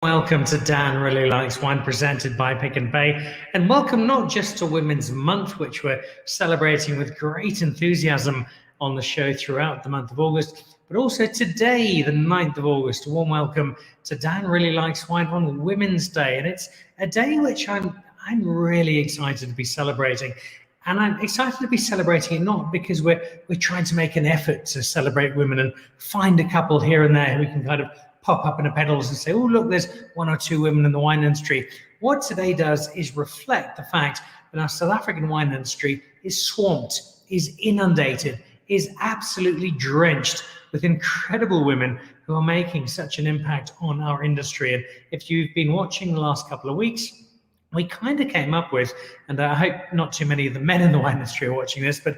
Welcome to Dan Really Likes Wine, presented by Pick n Pay, and welcome not just to Women's Month, which we're celebrating with great enthusiasm on the show throughout the month of August, but also today, the 9th of August. A warm welcome to Dan Really Likes Wine on Women's Day, and it's a day which I'm really excited to be celebrating. And I'm excited to be celebrating it not because we're trying to make an effort to celebrate women and find a couple here and there who we can kind of pop up in a pedals and say, oh, look, there's one or two women in the wine industry. What today does is reflect the fact that our South African wine industry is swamped, is inundated, is absolutely drenched with incredible women who are making such an impact on our industry. And if you've been watching the last couple of weeks, we kind of came up with, and I hope not too many of the men in the wine industry are watching this, but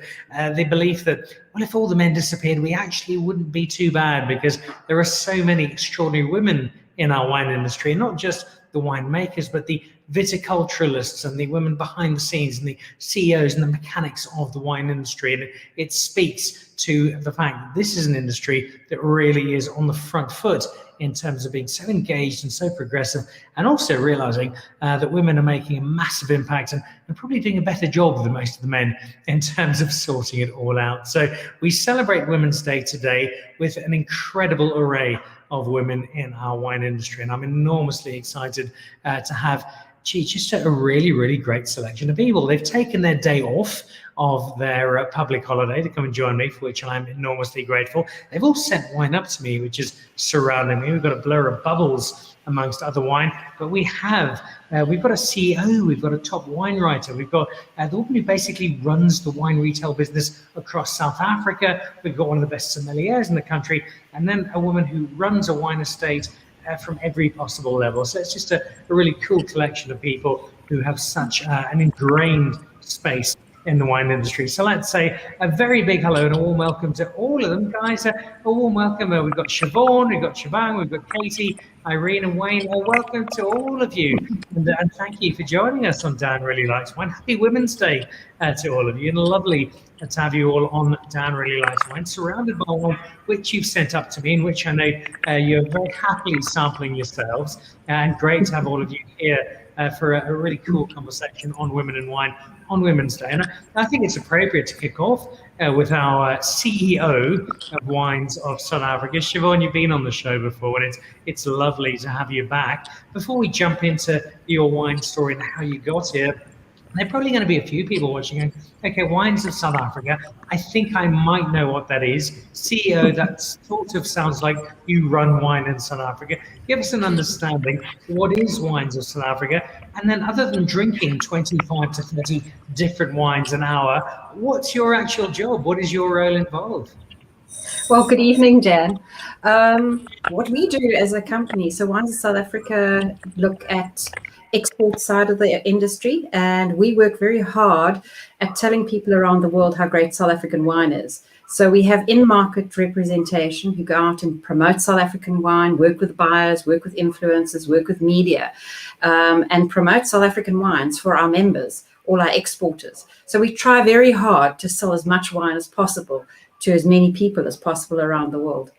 the belief that, well, if all the men disappeared, we actually wouldn't be too bad because there are so many extraordinary women in our wine industry, not just the winemakers, but the viticulturalists and the women behind the scenes and the CEOs and the mechanics of the wine industry. And it speaks to the fact that this is an industry that really is on the front foot in terms of being so engaged and so progressive, and also realizing that women are making a massive impact and probably doing a better job than most of the men in terms of sorting it all out. So we celebrate Women's Day today with an incredible array of women in our wine industry, and I'm enormously excited to have just a really great selection of people. They've taken their day off of their public holiday to come and join me, for which I'm enormously grateful. They've all sent wine up to me, which is surrounding me. We've got a blur of bubbles amongst other wine, but we've got a CEO, we've got a top wine writer, we've got the woman who basically runs the wine retail business across South Africa, we've got one of the best sommeliers in the country, and then a woman who runs a wine estate from every possible level. So it's just a really cool collection of people who have such an ingrained space in the wine industry. So let's say a very big hello and a warm welcome to all of them, guys. A warm welcome. We've got Siobhan, we've got Tshepang, we've got Katie, Irene and Wayne. Welcome to all of you. And thank you for joining us on Dan Really Likes Wine. Happy Women's Day to all of you. And lovely to have you all on Dan Really Likes Wine, surrounded by wine which you've sent up to me, in which I know you're very happily sampling yourselves. And great to have all of you here for a really cool conversation on women and wine on Women's Day. And I think it's appropriate to kick off with our CEO of Wines of South Africa. Siobhan, you've been on the show before, and it's lovely to have you back. Before we jump into your wine story and how you got here, there are probably going to be a few people watching going, okay, Wines of South Africa, I think I might know what that is. CEO, that sort of sounds like you run wine in South Africa. Give us an understanding, what is Wines of South Africa? And then other than drinking 25 to 30 different wines an hour, what's your actual job? What is your role involved? Well, good evening, Dan. What we do as a company, so Wines of South Africa look at export side of the industry, and we work very hard at telling people around the world how great South African wine is. So we have in-market representation who go out and promote South African wine, work with buyers, work with influencers, work with media, and promote South African wines for our members, all our exporters. So we try very hard to sell as much wine as possible to as many people as possible around the world.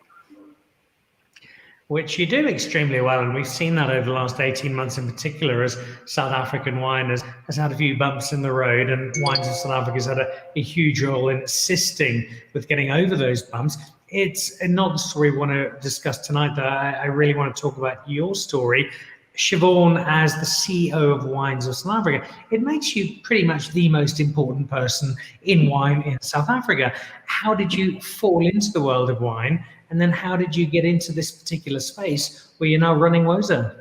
Which you do extremely well, and we've seen that over the last 18 months in particular, as South African wine has had a few bumps in the road, and Wines of South Africa has had a huge role in assisting with getting over those bumps. It's not the story we want to discuss tonight, though. I really want to talk about your story. Siobhan, as the CEO of Wines of South Africa, it makes you pretty much the most important person in wine in South Africa. How did you fall into the world of wine? And then how did you get into this particular space where you're now running Woza?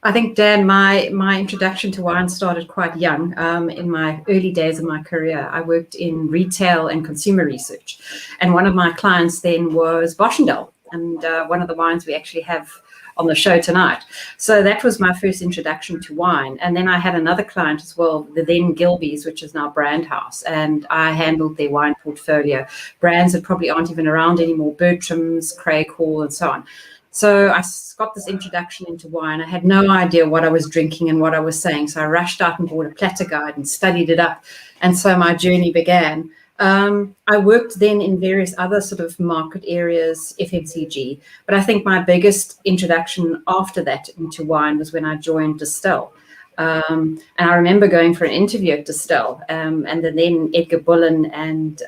I think, Dan, my introduction to wine started quite young. In my early days of my career, I worked in retail and consumer research. And one of my clients then was Boschendal, and one of the wines we actually have on the show tonight. So that was my first introduction to wine. And then I had another client as well, the then Gilbey's, which is now Brand House, and I handled their wine portfolio. Brands that probably aren't even around anymore, Bertram's, Craig Hall, and so on. So I got this introduction into wine. I had no idea what I was drinking and what I was saying. So I rushed out and bought a platter guide and studied it up. And so my journey began. I worked then in various other sort of market areas, FMCG, but I think my biggest introduction after that into wine was when I joined Distel. And I remember going for an interview at Distel, and then Edgar Bullen and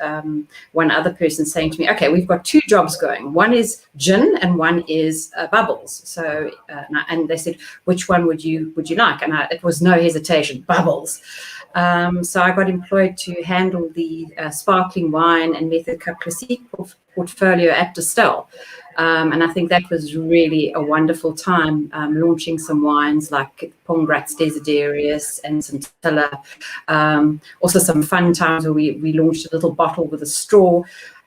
one other person saying to me, okay, we've got two jobs going. One is gin and one is bubbles. So, and they said, which one would you like? And it was no hesitation, bubbles. So I got employed to handle the sparkling wine and Method Cap Classique portfolio at Distel. And I think that was really a wonderful time, launching some wines like Pongratz Desiderius and some Tiller. Also some fun times where we launched a little bottle with a straw.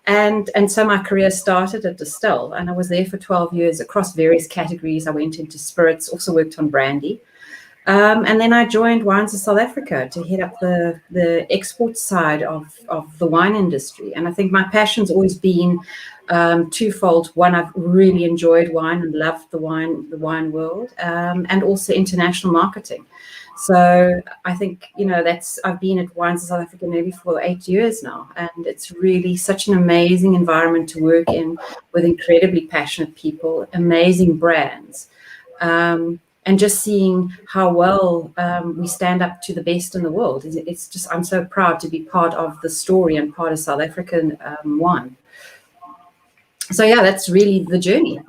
And so my career started at Distel, and I was there for 12 years across various categories. I went into spirits, also worked on brandy. And then I joined Wines of South Africa to head up the export side of the wine industry. And I think my passion's always been twofold. One, I've really enjoyed wine and loved the wine world, and also international marketing. So I think, I've been at Wines of South Africa nearly for 8 years now, and it's really such an amazing environment to work in with incredibly passionate people, amazing brands. And just seeing how well we stand up to the best in the world. It's just, I'm so proud to be part of the story and part of South African wine. So yeah, that's really the journey.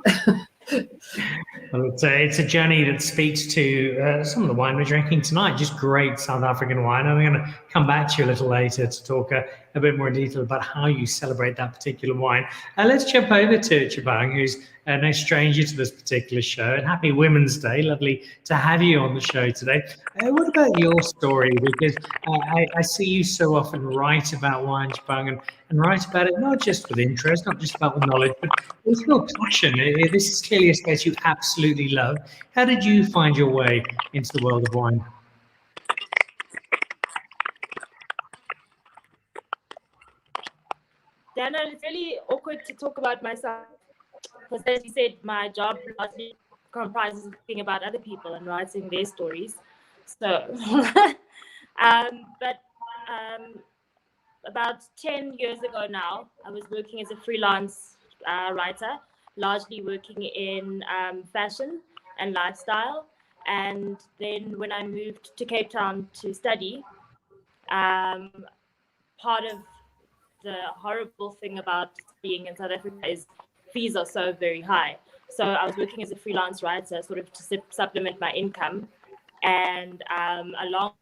Well, it's a journey that speaks to some of the wine we're drinking tonight, just great South African wine. And I'm going to come back to you a little later to talk a bit more in detail about how you celebrate that particular wine. Let's jump over to Tshepang, who's no stranger to this particular show. And happy Women's Day. Lovely to have you on the show today. What about your story? Because I see you so often write about wine, Tshepang, and write about it not just with interest, not just about the knowledge, but with your passion. This is clearly a space you absolutely love. How did you find your way into the world of wine? Dana, it's really awkward to talk about myself because, as you said, my job largely comprises of thinking about other people and writing their stories. So, about 10 years ago now, I was working as a freelance writer, largely working in fashion and lifestyle. And then when I moved to Cape Town to study, part of the horrible thing about being in South Africa is fees are so very high. So I was working as a freelance writer, sort of to supplement my income. And along.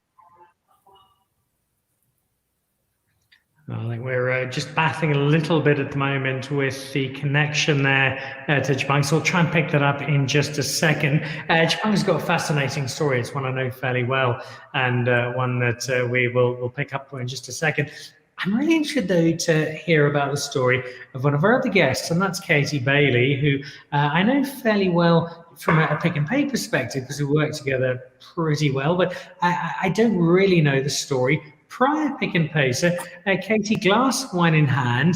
I think we're just battling a little bit at the moment with the connection there to Tshepang, so we'll try and pick that up in just a second. Tshepang's got a fascinating story. It's one I know fairly well, and one that we'll pick up in just a second. I'm really interested, though, to hear about the story of one of our other guests, and that's Katie Bailie, who I know fairly well from a Pick n Pay perspective because we work together pretty well, but I don't really know the story prior Pick n Pay. So, Katie, glass wine in hand,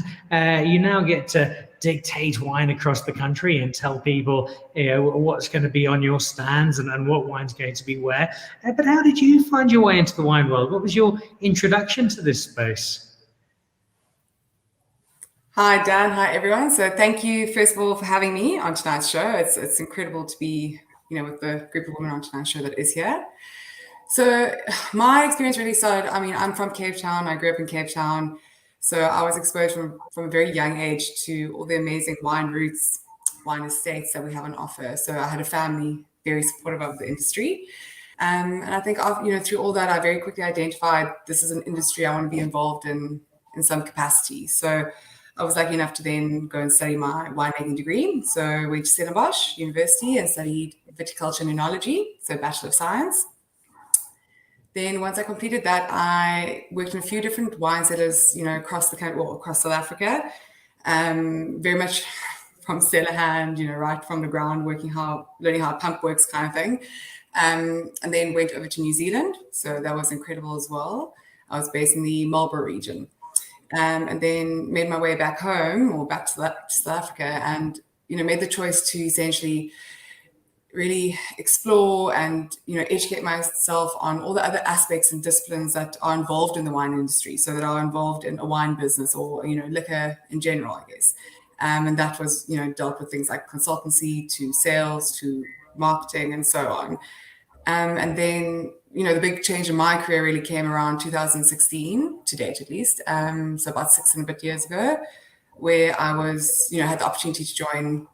you now get to dictate wine across the country and tell people what's going to be on your stands and what wine's going to be where. But how did you find your way into the wine world? What was your introduction to this space? Hi, Dan. Hi, everyone. So thank you, first of all, for having me on tonight's show. It's incredible to be, with the group of women on tonight's show that is here. So my experience really started, I'm from Cape Town. I grew up in Cape Town. So I was exposed from a very young age to all the amazing wine routes, wine estates that we have on offer. So I had a family very supportive of the industry. And I think, through all that, I very quickly identified this is an industry I want to be involved in some capacity. So I was lucky enough to then go and study my winemaking degree. So I went to Stellenbosch University and studied viticulture and enology, so Bachelor of Science. Then once I completed that, I worked in a few different wine cellars, across the country, across South Africa, very much from cellar hand, right from the ground, learning how a pump works kind of thing. And then went over to New Zealand. So that was incredible as well. I was based in the Marlborough region. And then made my way back home or back to South Africa and, made the choice to essentially really explore and, educate myself on all the other aspects and disciplines that are involved in the wine industry, so that are involved in a wine business or, liquor in general, I guess. And that was, dealt with things like consultancy to sales to marketing and so on. And then, the big change in my career really came around 2016, to date at least, so about 6 and a bit years ago, where I was, had the opportunity to join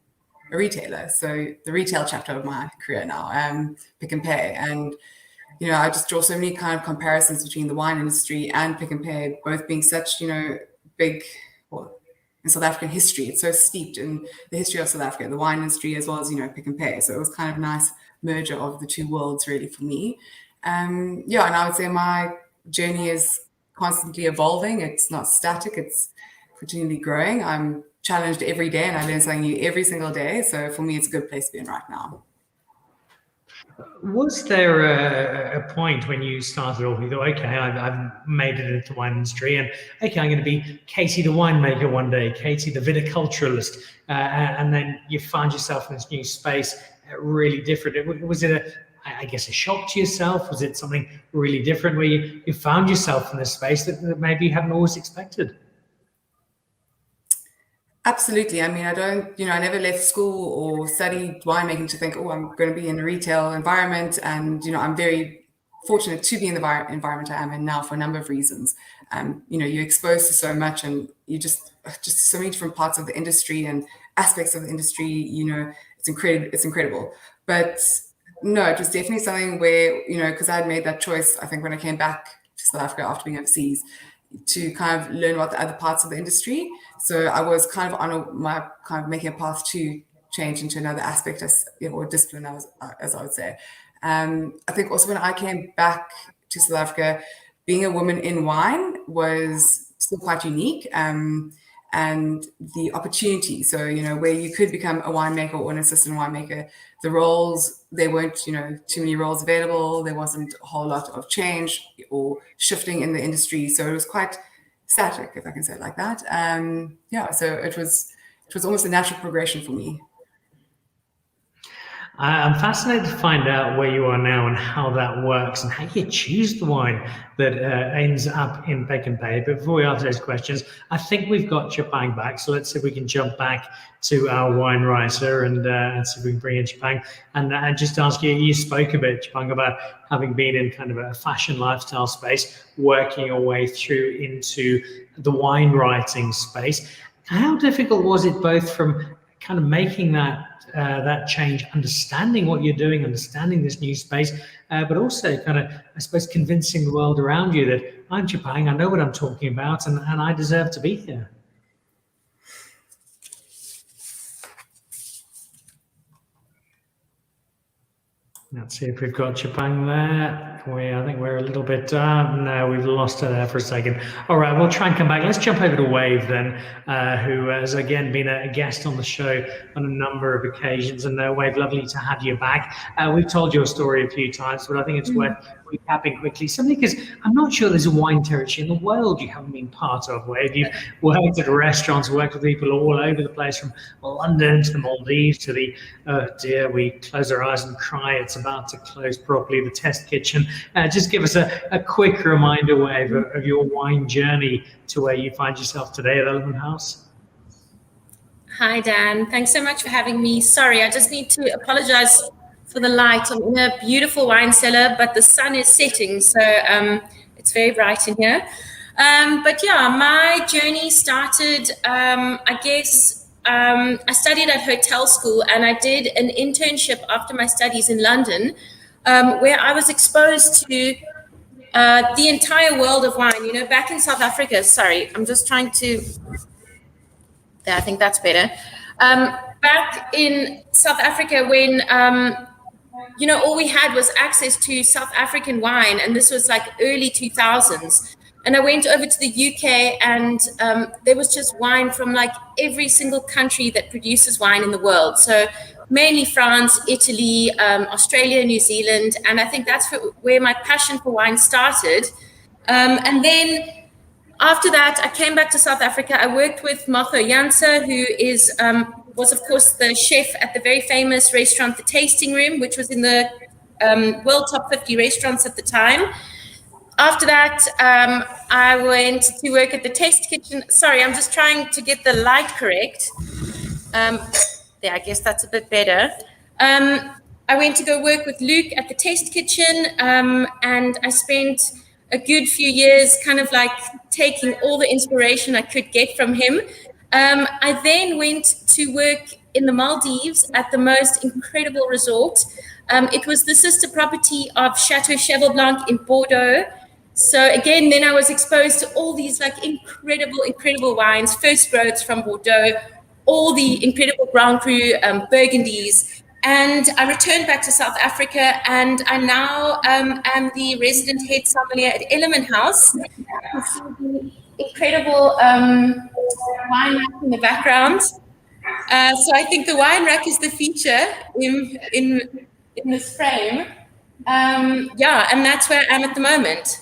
a retailer. So the retail chapter of my career now, Pick n Pay. And, I just draw so many kind of comparisons between the wine industry and Pick n Pay, both being such, big, well, in South African history. It's so steeped in the history of South Africa, the wine industry, as well as, Pick n Pay. So it was kind of a nice merger of the two worlds really for me. And I would say my journey is constantly evolving. It's not static, it's continually growing. I'm challenged every day and I learn something new every single day. So for me, it's a good place to be in right now. Was there a point when you started off, you thought, okay, I've made it into the wine industry, and okay, I'm going to be Katie the winemaker one day, Katie the viticulturalist, and then you find yourself in this new space, really different. Was it a shock to yourself? Was it something really different where you found yourself in this space that maybe you hadn't always expected? Absolutely. I mean, I never left school or studied winemaking to think, I'm going to be in a retail environment. And, I'm very fortunate to be in the environment I am in now for a number of reasons. You're exposed to so much, and you just so many different parts of the industry and aspects of the industry, it's incredible. But no, it was definitely something where, because I had made that choice, I think, when I came back to South Africa after being overseas, to kind of learn about the other parts of the industry. So I was kind of on my kind of making a path to change into another aspect or discipline, as I would say. I think also when I came back to South Africa, being a woman in wine was still quite unique. And the opportunity, so, where you could become a winemaker or an assistant winemaker, the roles, there weren't, too many roles available. There wasn't a whole lot of change or shifting in the industry. So it was quite static, if I can say it like that. So it was almost a natural progression for me. I'm fascinated to find out where you are now and how that works and how you choose the wine that ends up in Pick n Pay. But before we answer those questions, I think we've got Tshepang back. So let's see if we can jump back to our wine writer and see if we can bring in Tshepang. And just ask you spoke a bit, Tshepang, about having been in kind of a fashion lifestyle space, working your way through into the wine writing space. How difficult was it both from kind of making that change, understanding what you're doing, understanding this new space, but also kind of, I suppose, convincing the world around you that I'm Tshepang, I know what I'm talking about, and I deserve to be here? Let's see if we've got Tshepang there. I think we're a little bit, no, we've lost her there for a second. All right, we'll try and come back. Let's jump over to Wayve then, who has again been a guest on the show on a number of occasions. And Wayve, lovely to have you back. We've told your story a few times, but I think it's worth recapping quickly. Simply because I'm not sure there's a wine territory in the world you haven't been part of, Wayve. You've worked at restaurants, worked with people all over the place, from London to the Maldives to the, oh dear, we close our eyes and cry, it's about to close properly, the test kitchen. Just give us a quick reminder, Wayve, of your wine journey to where you find yourself today at Ellerman House. Hi, Dan. Thanks so much for having me. Sorry, I just need to apologize for the light. I'm in a beautiful wine cellar, but the sun is setting, so it's very bright in here. But yeah, my journey started, I studied at hotel school, and I did an internship after my studies in London, where I was exposed to the entire world of wine. Back in South Africa, sorry, I'm just trying to, I think that's better. Back in South Africa when, all we had was access to South African wine, and this was like early 2000s. And I went over to the UK, and there was just wine from like every single country that produces wine in the world. So mainly France, Italy, Australia, New Zealand. And I think that's where my passion for wine started. And then after that, I came back to South Africa. I worked with Martha Janse, who is was, of course, the chef at the very famous restaurant, The Tasting Room, which was in the World Top 50 restaurants at the time. After that, I went to work at the Taste Kitchen. Sorry, I'm just trying to get the light correct. There, I guess that's a bit better. I went to go work with Luke at the Taste Kitchen, and I spent a good few years kind of like taking all the inspiration I could get from him. I then went to work in the Maldives at the most incredible resort. It was the sister property of Chateau Cheval Blanc in Bordeaux. So again, then I was exposed to all these like incredible wines, first roads from Bordeaux, all the incredible Grand Cru Burgundies. And I returned back to South Africa, and I now am the resident head sommelier at Ellerman House. You can see the incredible wine rack in the background. So I think the wine rack is the feature in this frame. Yeah, and that's where I am at the moment.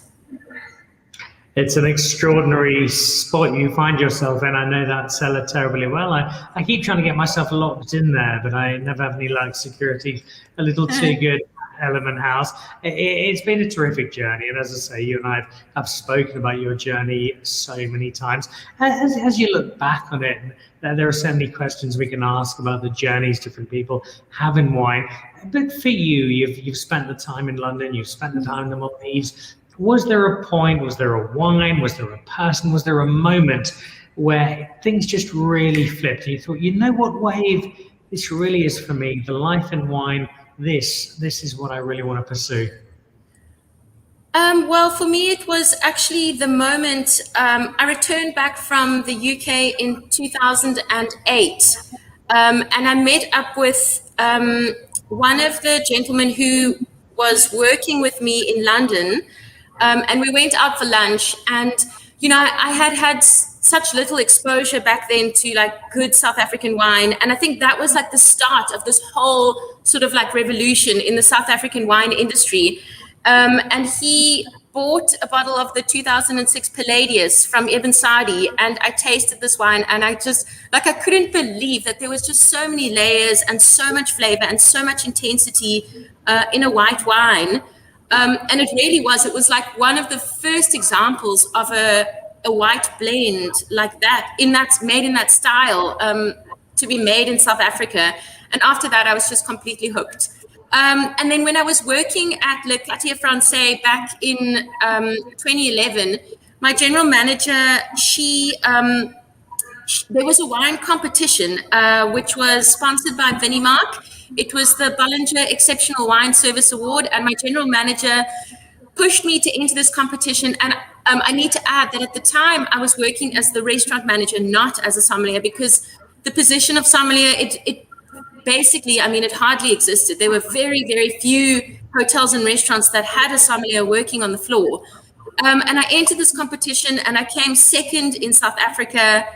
It's an extraordinary spot you find yourself in. I know that cellar terribly well. I keep trying to get myself locked in there, but I never have any luck. Security's a little too good. Ellerman House. It's been a terrific journey, and as I say, you and I have spoken about your journey so many times. As you look back on it, there are so many questions we can ask about the journeys different people have in wine. But for you, you've spent the time in London, you've spent the time in the Maldives. Was there a point, was there a wine, was there a person, was there a moment where things just really flipped? You thought, you know what, Wayve, this really is for me. The life in wine, this is what I really want to pursue. Well, for me, it was actually the moment I returned back from the UK in 2008. And I met up with one of the gentlemen who was working with me in London. And we went out for lunch, and, you know, I had such little exposure back then to like good South African wine. And I think that was like the start of this whole sort of like revolution in the South African wine industry. And he bought a bottle of the 2006 Palladius from Ibn Sadi, and I tasted this wine, and I just, like, I couldn't believe that there was just so many layers and so much flavor and so much intensity in a white wine. And it really was. It was like one of the first examples of a white blend like that, made in that style, to be made in South Africa. And after that, I was just completely hooked. And then when I was working at Le Clatier Français back in 2011, my general manager, there was a wine competition which was sponsored by Vinimark. It was the Bollinger Exceptional Wine Service Award, and my general manager pushed me to enter this competition. And I need to add that at the time I was working as the restaurant manager, not as a sommelier, because the position of sommelier, it basically, I mean, it hardly existed. There were very, very few hotels and restaurants that had a sommelier working on the floor. And I entered this competition, and I came second in South Africa.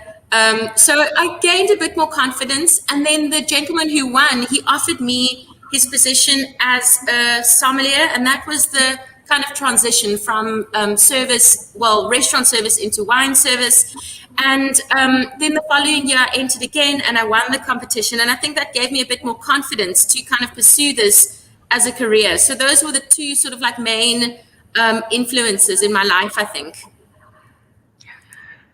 So I gained a bit more confidence, and then the gentleman who won, he offered me his position as a sommelier, and that was the kind of transition from restaurant service into wine service. And then the following year I entered again, and I won the competition, and I think that gave me a bit more confidence to kind of pursue this as a career. So those were the two sort of like main influences in my life, I think.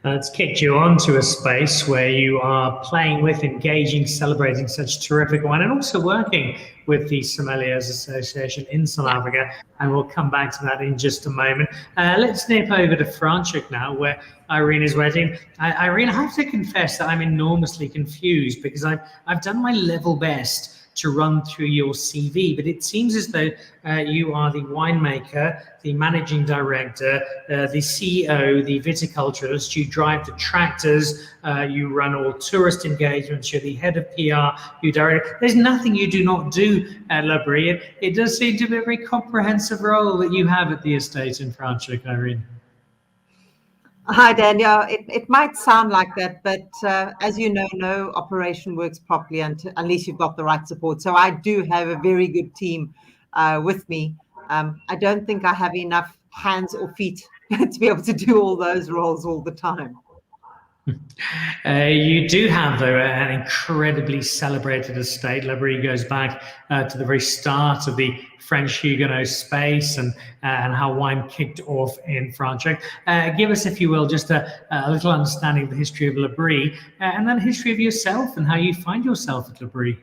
It's kicked you onto a space where you are playing with, engaging, celebrating such terrific wine, and also working with the Sommeliers Association in South Africa. And we'll come back to that in just a moment. Let's nip over to Franschhoek now, where Irene is wedding. Irene, I have to confess that I'm enormously confused, because I've done my level best to run through your CV, but it seems as though you are the winemaker, the managing director, the CEO, the viticulturist. You drive the tractors, you run all tourist engagements, you're the head of PR, you direct. There's nothing you do not do at Labrie. It does seem to be a very comprehensive role that you have at the estate in Franschhoek, Irene. Hi, Dan. Yeah, it might sound like that, but as you know, no operation works properly unless you've got the right support. So I do have a very good team with me. I don't think I have enough hands or feet to be able to do all those roles all the time. You do have, though, an incredibly celebrated estate. Labrie goes back to the very start of the French Huguenot space and how wine kicked off in France. Give us, if you will, just a little understanding of the history of Labrie and then the history of yourself and how you find yourself at Labrie.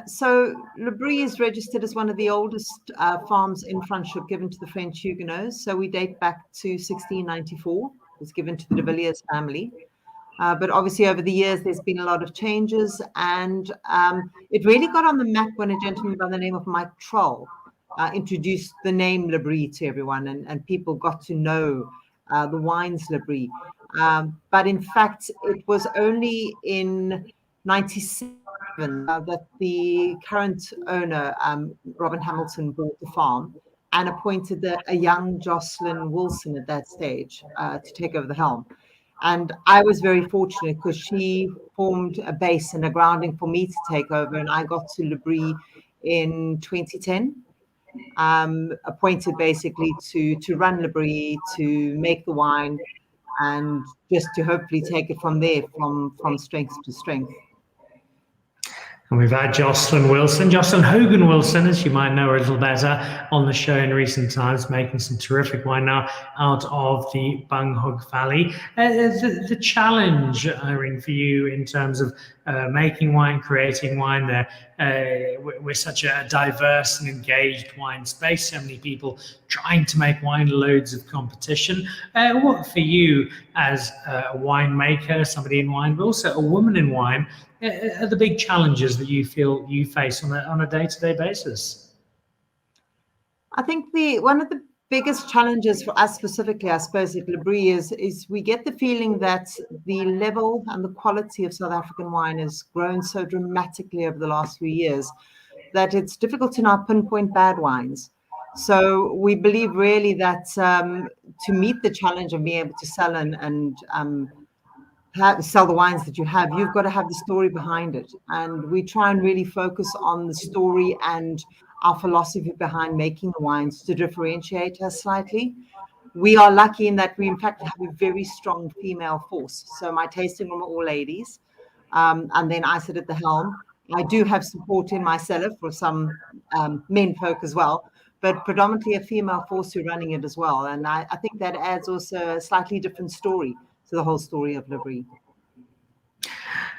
So Labrie is registered as one of the oldest farms in Franschhoek given to the French Huguenots. So we date back to 1694. It was given to the de Villiers family. But obviously over the years, there's been a lot of changes, and it really got on the map when a gentleman by the name of Mike Troll introduced the name Labrie to everyone, and people got to know the wines Labrie. But in fact, it was only in 97 that the current owner, Robin Hamilton, bought the farm and appointed a young Jocelyn Wilson at that stage to take over the helm. And I was very fortunate because she formed a base and a grounding for me to take over. And I got to Labrie in 2010, appointed basically to run Labrie, to make the wine, and just to hopefully take it from there, from strength to strength. And we've had Jocelyn Hogan Wilson, as you might know her a little better, on the show in recent times, making some terrific wine now out of the Bunghug Valley. The challenge, Irene, for you in terms of making wine, creating wine, we're such a diverse and engaged wine space, so many people trying to make wine, loads of competition. What for you as a winemaker, somebody in wine, but also a woman in wine, are the big challenges that you feel you face on a day-to-day basis? I think one of the biggest challenges for us specifically, I suppose, at Labrie is we get the feeling that the level and the quality of South African wine has grown so dramatically over the last few years that it's difficult to now pinpoint bad wines. So we believe really that to meet the challenge of being able to sell and sell the wines that you have, you've got to have the story behind it. And we try and really focus on the story and our philosophy behind making the wines to differentiate us slightly. We are lucky in that we, in fact, have a very strong female force. So my tasting room are all ladies. And then I sit at the helm. I do have support in my cellar for some men folk as well, but predominantly a female force who's running it as well. And I think that adds also a slightly different story to the whole story of Labrie.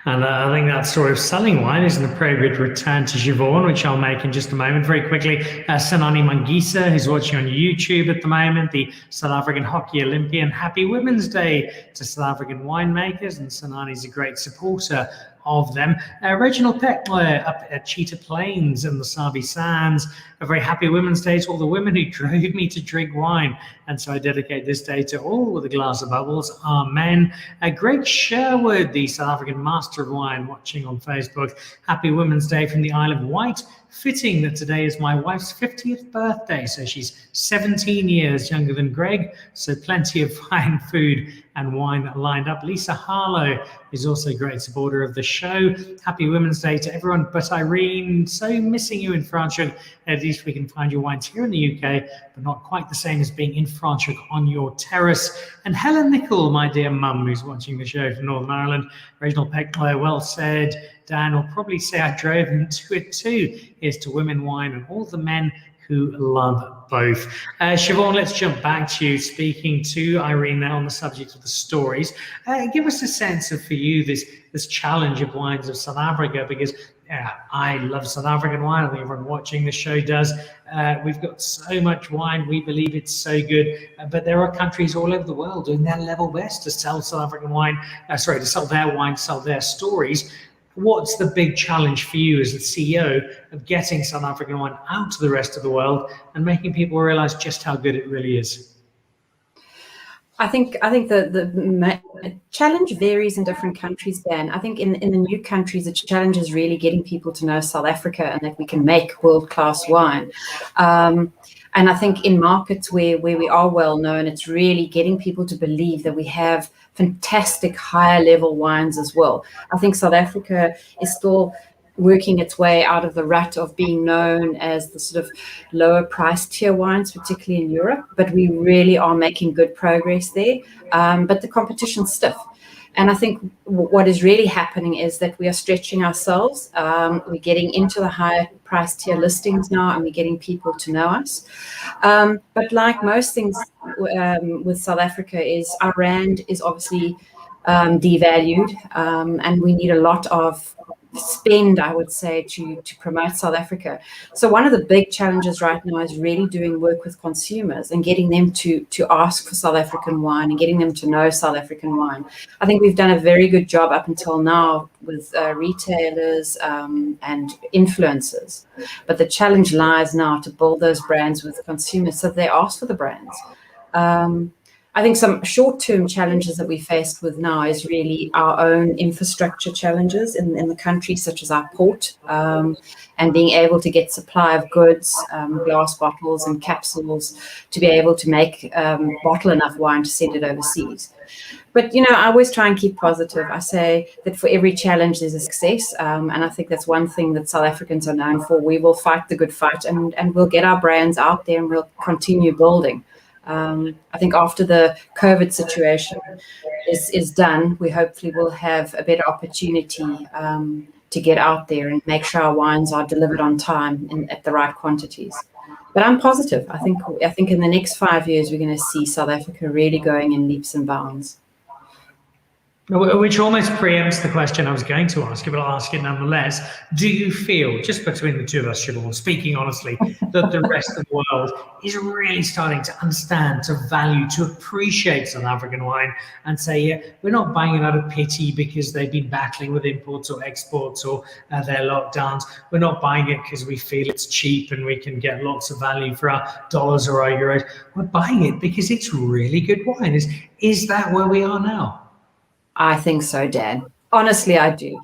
And I think that story of selling wine is an appropriate return to Siobhan, which I'll make in just a moment. Very quickly, Sanani Mangisa, who's watching on YouTube at the moment, the South African Hockey Olympian. Happy Women's Day to South African winemakers, and Sanani's a great supporter of them. Reginald Peckler up at Cheetah Plains and the Sabi Sands. A very happy Women's Day to all the women who drove me to drink wine. And so I dedicate this day to all with a glass of bubbles. Amen. Greg Sherwood, the South African Master of Wine, watching on Facebook. Happy Women's Day from the Isle of Wight. Fitting that today is my wife's 50th birthday, so she's 17 years younger than Greg, so plenty of fine food and wine lined up. Lisa Harlow is also a great supporter of the show. Happy Women's Day to everyone but Irene. So missing you in Franschhoek. At least we can find your wines here in the UK, but not quite the same as being in Franschhoek on your terrace. And Helen Nichol, my dear mum, who's watching the show from Northern Ireland. Reginald Peckler, well said. Dan will probably say I drove him to it too. Here's to women wine and all the men who love both. Siobhan, let's jump back to you, speaking to Irene now on the subject of the stories. Give us a sense of, for you, this challenge of wines of South Africa, because I love South African wine. I think everyone watching the show does. We've got so much wine. We believe it's so good. But there are countries all over the world doing their level best to sell South African wine, to sell their wine, sell their stories. What's the big challenge for you as the CEO of getting South African wine out to the rest of the world and making people realize just how good it really is? I think the challenge varies in different countries, Dan. I think in the new countries, the challenge is really getting people to know South Africa and that we can make world-class wine. And I think in markets where we are well known, it's really getting people to believe that we have fantastic higher level wines as well. I think South Africa is still working its way out of the rut of being known as the sort of lower price tier wines, particularly in Europe. But we really are making good progress there. But the competition's stiff. And I think what is really happening is that we are stretching ourselves. We're getting into the higher price tier listings now, and we're getting people to know us. But like most things with South Africa, is our rand is obviously devalued, and we need a lot of spend, I would say, to promote South Africa. So one of the big challenges right now is really doing work with consumers and getting them to ask for South African wine and getting them to know South African wine. I think we've done a very good job up until now with retailers and influencers. But the challenge lies now to build those brands with consumers so they ask for the brands. I think some short-term challenges that we faced with now is really our own infrastructure challenges in the country, such as our port, and being able to get supply of goods, glass bottles and capsules, to be able to make bottle enough wine to send it overseas. But, you know, I always try and keep positive. I say that for every challenge, there's a success. And I think that's one thing that South Africans are known for. We will fight the good fight, and we'll get our brands out there, and we'll continue building. I think after the COVID situation is done, we hopefully will have a better opportunity to get out there and make sure our wines are delivered on time and at the right quantities. But I'm positive. I think in the next 5 years, we're going to see South Africa really going in leaps and bounds. Which almost preempts the question I was going to ask you, but I'll ask it nonetheless. Do you feel, just between the two of us, Siobhan, speaking honestly, that the rest of the world is really starting to understand, to value, to appreciate South African wine and say, yeah, we're not buying it out of pity because they've been battling with imports or exports or their lockdowns. We're not buying it because we feel it's cheap and we can get lots of value for our dollars or our euros. We're buying it because it's really good wine. Is that where we are now? I think so, Dan. Honestly, I do.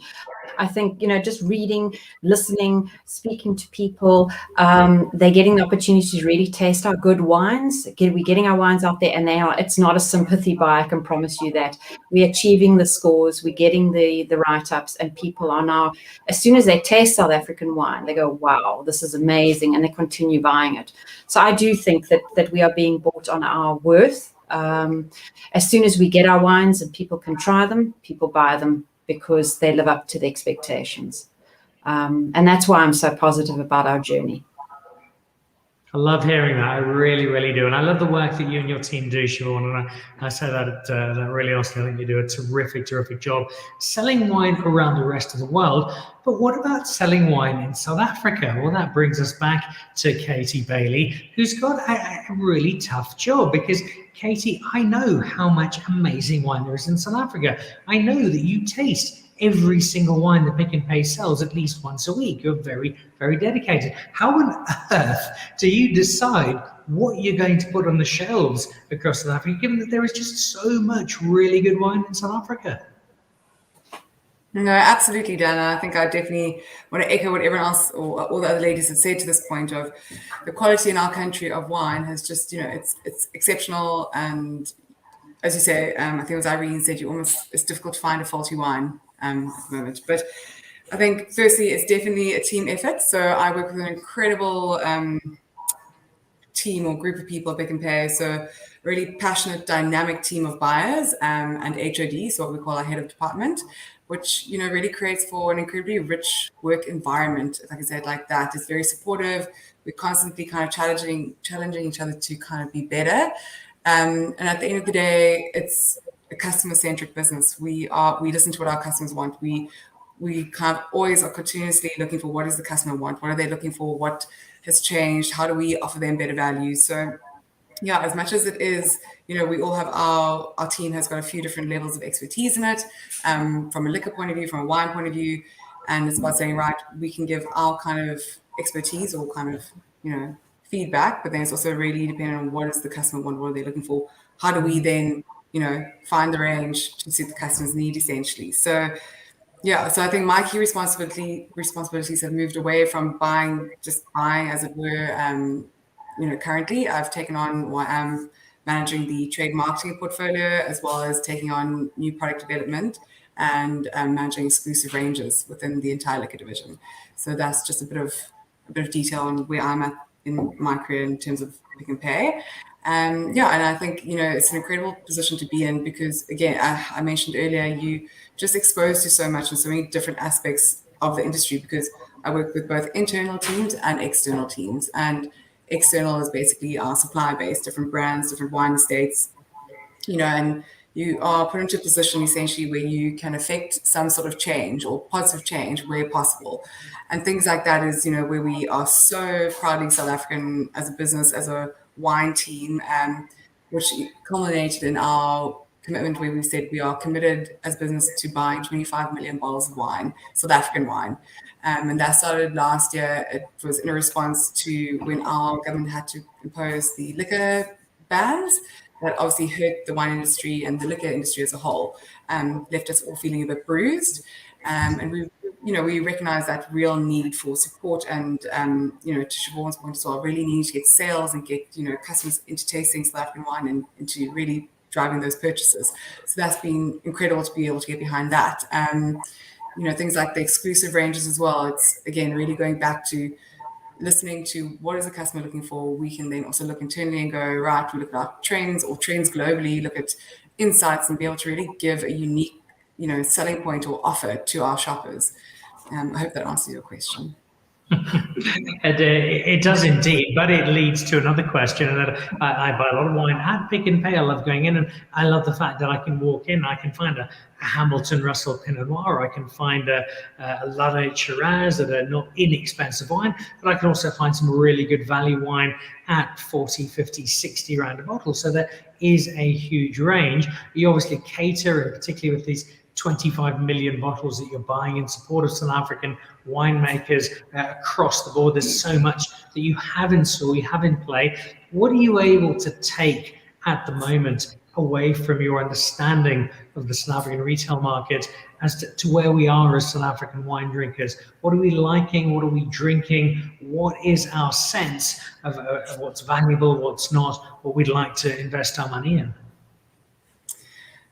I think, you know, just reading, listening, speaking to people, they're getting the opportunity to really taste our good wines. We're getting our wines out there, and it's not a sympathy buy, I can promise you that. We're achieving the scores, we're getting the write-ups, and people are now, as soon as they taste South African wine, they go, wow, this is amazing, and they continue buying it. So I do think that we are being bought on our worth. As soon as we get our wines and people can try them, people buy them because they live up to the expectations. And that's why I'm so positive about our journey. I love hearing that. I really, really do. And I love the work that you and your team do, Siobhan. And I say that really honestly. I think you do a terrific, terrific job selling wine around the rest of the world. But what about selling wine in South Africa? Well, that brings us back to Katie Bailie, who's got a really tough job because, Katie, I know how much amazing wine there is in South Africa. I know that you taste every single wine that Pick n Pay sells at least once a week. You're very, very dedicated. How on earth do you decide what you're going to put on the shelves across South Africa, given that there is just so much really good wine in South Africa? No, absolutely, Dana. I think I definitely want to echo what everyone else or all the other ladies have said to this point of the quality in our country of wine has just, you know, it's exceptional. And as you say, I think it was Irene said, it's difficult to find a faulty wine at the moment. But I think firstly, it's definitely a team effort. So I work with an incredible team or group of people at Pick n Pay. So really passionate, dynamic team of buyers and HOD, so what we call our head of department, which, you know, really creates for an incredibly rich work environment, if I can say it like that. It's very supportive. We're constantly kind of challenging each other to kind of be better. And at the end of the day, it's a customer-centric business. We listen to what our customers want. We kind of always are continuously looking for what does the customer want? What are they looking for? What has changed? How do we offer them better value? So yeah, as much as it is, you know, we all have our team has got a few different levels of expertise in it, from a liquor point of view, from a wine point of view. And it's about saying, right, we can give our kind of expertise or kind of, you know, feedback, but then it's also really dependent on what does the customer want, what are they looking for? How do we then, you know, find the range to suit the customer's need essentially? So yeah, so I think my key responsibilities have moved away from buying as it were. You know, currently I've taken on or I am managing the trade marketing portfolio as well as taking on new product development. and managing exclusive ranges within the entire liquor division. So that's just a bit of detail on where I'm at in my career in terms of Pick n Pay. And I think, it's an incredible position to be in because, again, I mentioned earlier, you just exposed to so much and so many different aspects of the industry because I work with both internal teams and external teams. And external is basically our supply base, different brands, different wine estates, and you are put into a position essentially where you can affect some sort of change or positive change where possible. And things like that is, where we are so proudly South African as a business, as a wine team, which culminated in our commitment where we said we are committed as a business to buying 25 million bottles of wine, South African wine. And that started last year. It was in a response to when our government had to impose the liquor bans that obviously hurt the wine industry and the liquor industry as a whole, left us all feeling a bit bruised. And we recognize that real need for support and, to Siobhan's point as well, really need to get sales and get, customers into tasting South African wine and into really driving those purchases. So that's been incredible to be able to get behind that. Things like the exclusive ranges as well. It's, again, really going back to listening to what is the customer looking for. We can then also look internally and go, right, we look at our trends or trends globally, look at insights and be able to really give a unique, selling point or offer to our shoppers. I hope that answers your question. It does indeed, but it leads to another question. And that I buy a lot of wine at Pick n Pay. I love going in, and I love the fact that I can walk in, I can find a Hamilton Russell Pinot Noir, I can find a Labrie Shiraz at a not inexpensive wine, but I can also find some really good value wine at 40, 50, 60 rand a bottle. So there is a huge range. You obviously cater, and particularly with these 25 million bottles that you're buying in support of South African winemakers across the board. There's so much that you have in store, you have in play. What are you able to take at the moment away from your understanding of the South African retail market as to where we are as South African wine drinkers? What are we liking? What are we drinking? What is our sense of what's valuable, what's not, what we'd like to invest our money in?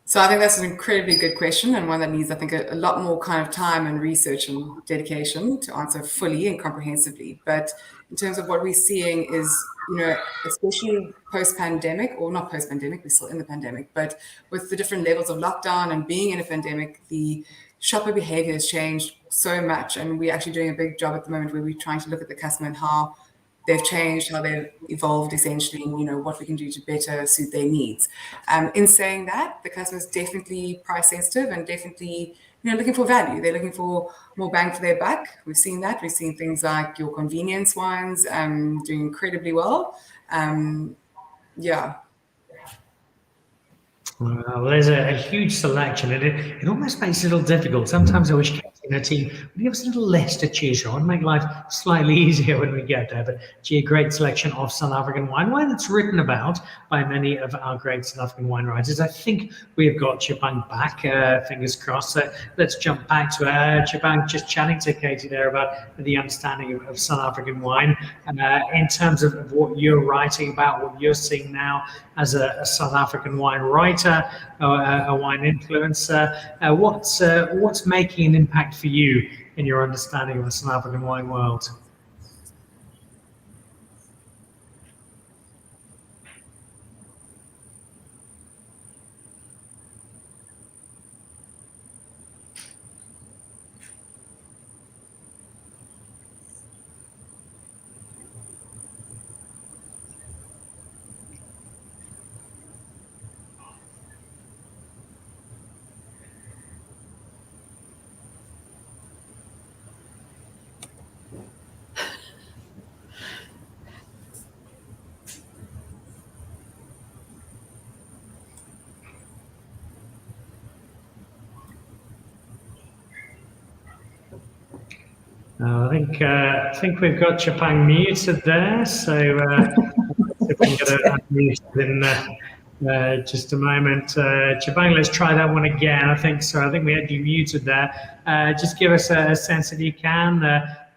So I think that's an incredibly good question, and one that needs, I think, a lot more kind of time and research and dedication to answer fully and comprehensively. But in terms of what we're seeing is, especially post-pandemic, or not post-pandemic, we're still in the pandemic, but with the different levels of lockdown and being in a pandemic, the shopper behavior has changed so much. And we're actually doing a big job at the moment where we're trying to look at the customer and how they've changed, how they've evolved essentially, and what we can do to better suit their needs. In saying that, the customer is definitely price sensitive and definitely, looking for value. They're looking for more bang for their buck. We've seen that. We've seen things like your convenience wines doing incredibly well. Well, there's a huge selection, and it almost makes it a little difficult. Sometimes I wish Katie and her team would give us a little less to choose from and make life slightly easier when we get there. But a great selection of South African wine that's written about by many of our great South African wine writers. I think we've got Tshepang back, fingers crossed. Let's jump back to Tshepang, just chatting to Katie there about the understanding of South African wine in terms of what you're writing about, what you're seeing now as a South African wine writer, a wine influencer. What's making an impact for you in your understanding of the South African wine world? I think we've got Tshepang muted there, so if we can get it unmuted in just a moment. Tshepang, let's try that one again. I think we had you muted there. Just give us a sense, if you can,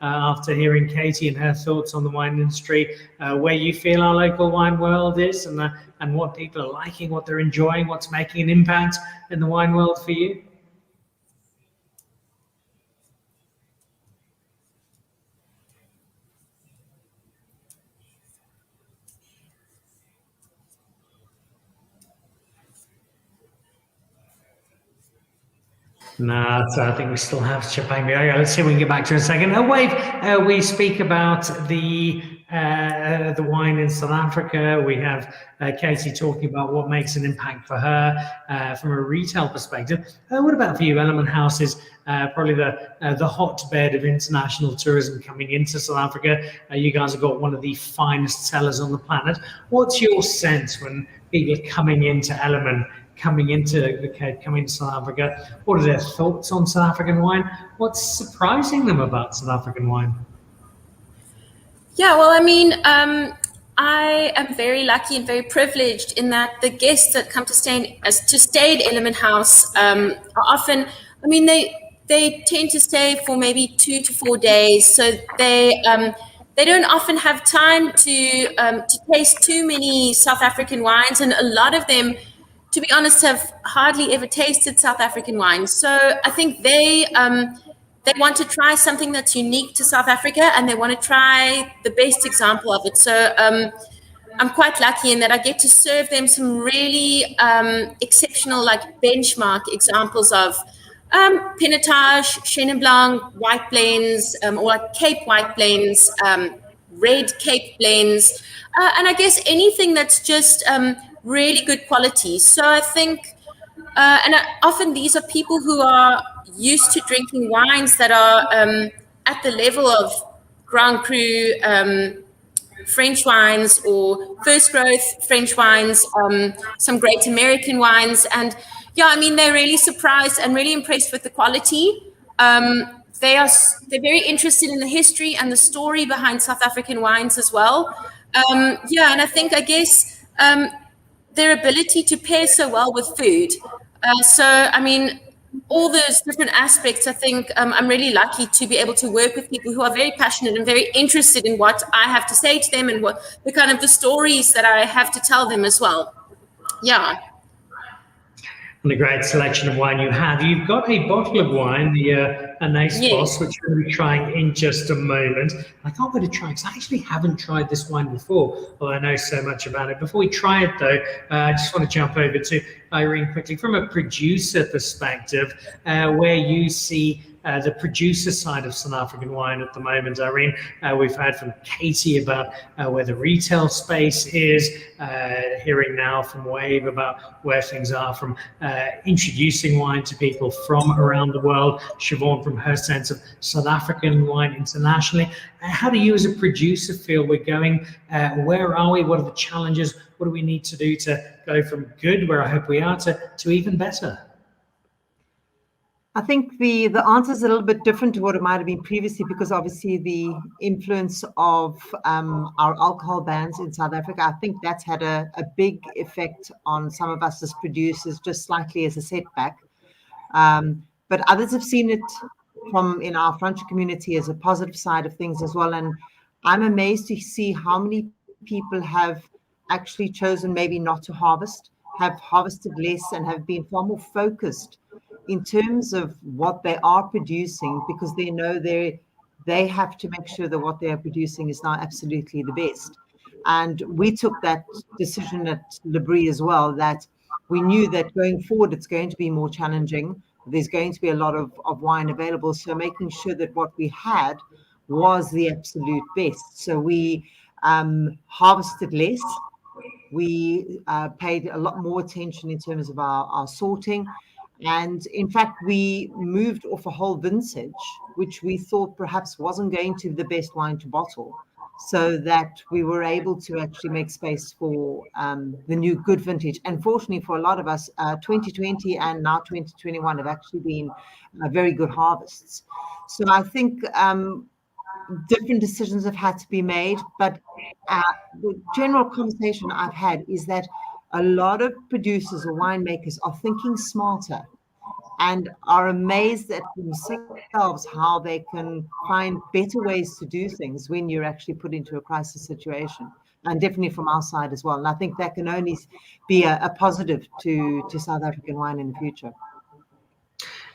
after hearing Katie and her thoughts on the wine industry, where you feel our local wine world is, and what people are liking, what they're enjoying, what's making an impact in the wine world for you. No, so I think we still have Tshepang. Let's see if we can get back to it in a second. Wayve, we speak about the wine in South Africa. We have Katie talking about what makes an impact for her from a retail perspective. What about for you? Ellerman House is probably the hotbed of international tourism coming into South Africa. You guys have got one of the finest cellars on the planet. What's your sense when people are coming into Ellerman, coming into the Cape, coming to South Africa? What are their thoughts on South African wine? What's surprising them about South African wine? Yeah, well, I mean, I am very lucky and very privileged in that the guests that come to stay at Ellerman House are often, I mean, they tend to stay for maybe 2 to 4 days, so they don't often have time to taste too many South African wines, and a lot of them, to be honest, have hardly ever tasted South African wine. So I think they want to try something that's unique to South Africa, and they want to try the best example of it. So I'm quite lucky in that I get to serve them some really exceptional, like benchmark examples of Pinotage, Chenin Blanc, white blends, or like Cape white blends, red Cape blends, and I guess anything that's just really good quality. So I think, often these are people who are used to drinking wines that are at the level of Grand Cru French wines or first growth French wines, some great American wines. And yeah, I mean, they're really surprised and really impressed with the quality. They're very interested in the history and the story behind South African wines as well. Yeah, and I guess their ability to pair so well with food. So, I mean, all those different aspects, I think I'm really lucky to be able to work with people who are very passionate and very interested in what I have to say to them and what the kind of the stories that I have to tell them as well. Yeah. And a great selection of wine you have. You've got a bottle of wine, the Anysbos, yes, which we're going to be trying in just a moment. I can't wait to try because I actually haven't tried this wine before, although I know so much about it. Before we try it, though, I just want to jump over to Irene quickly. From a producer perspective, where you see the producer side of South African wine at the moment, Irene, we've heard from Katie about where the retail space is, hearing now from Wayve about where things are from introducing wine to people from around the world, Siobhan from her sense of South African wine internationally. How do you as a producer feel we're going? Where are we? What are the challenges? What do we need to do to go from good, where I hope we are, to even better? I think the answer is a little bit different to what it might have been previously, because obviously the influence of our alcohol bans in South Africa, I think that's had a big effect on some of us as producers, just slightly as a setback. But others have seen it from in our frontier community as a positive side of things as well. And I'm amazed to see how many people have actually chosen maybe not to harvest, have harvested less, and have been far more focused in terms of what they are producing, because they know they have to make sure that what they are producing is now absolutely the best. And we took that decision at Labrie as well, that we knew that going forward it's going to be more challenging. There's going to be a lot of wine available, so making sure that what we had was the absolute best. So we harvested less. We paid a lot more attention in terms of our sorting. And in fact, we moved off a whole vintage, which we thought perhaps wasn't going to be the best wine to bottle, so that we were able to actually make space for the new good vintage. And fortunately for a lot of us, 2020 and now 2021 have actually been very good harvests. So I think different decisions have had to be made, but the general conversation I've had is that a lot of producers or winemakers are thinking smarter and are amazed at themselves how they can find better ways to do things when you're actually put into a crisis situation, and definitely from our side as well. And I think that can only be a positive to South African wine in the future.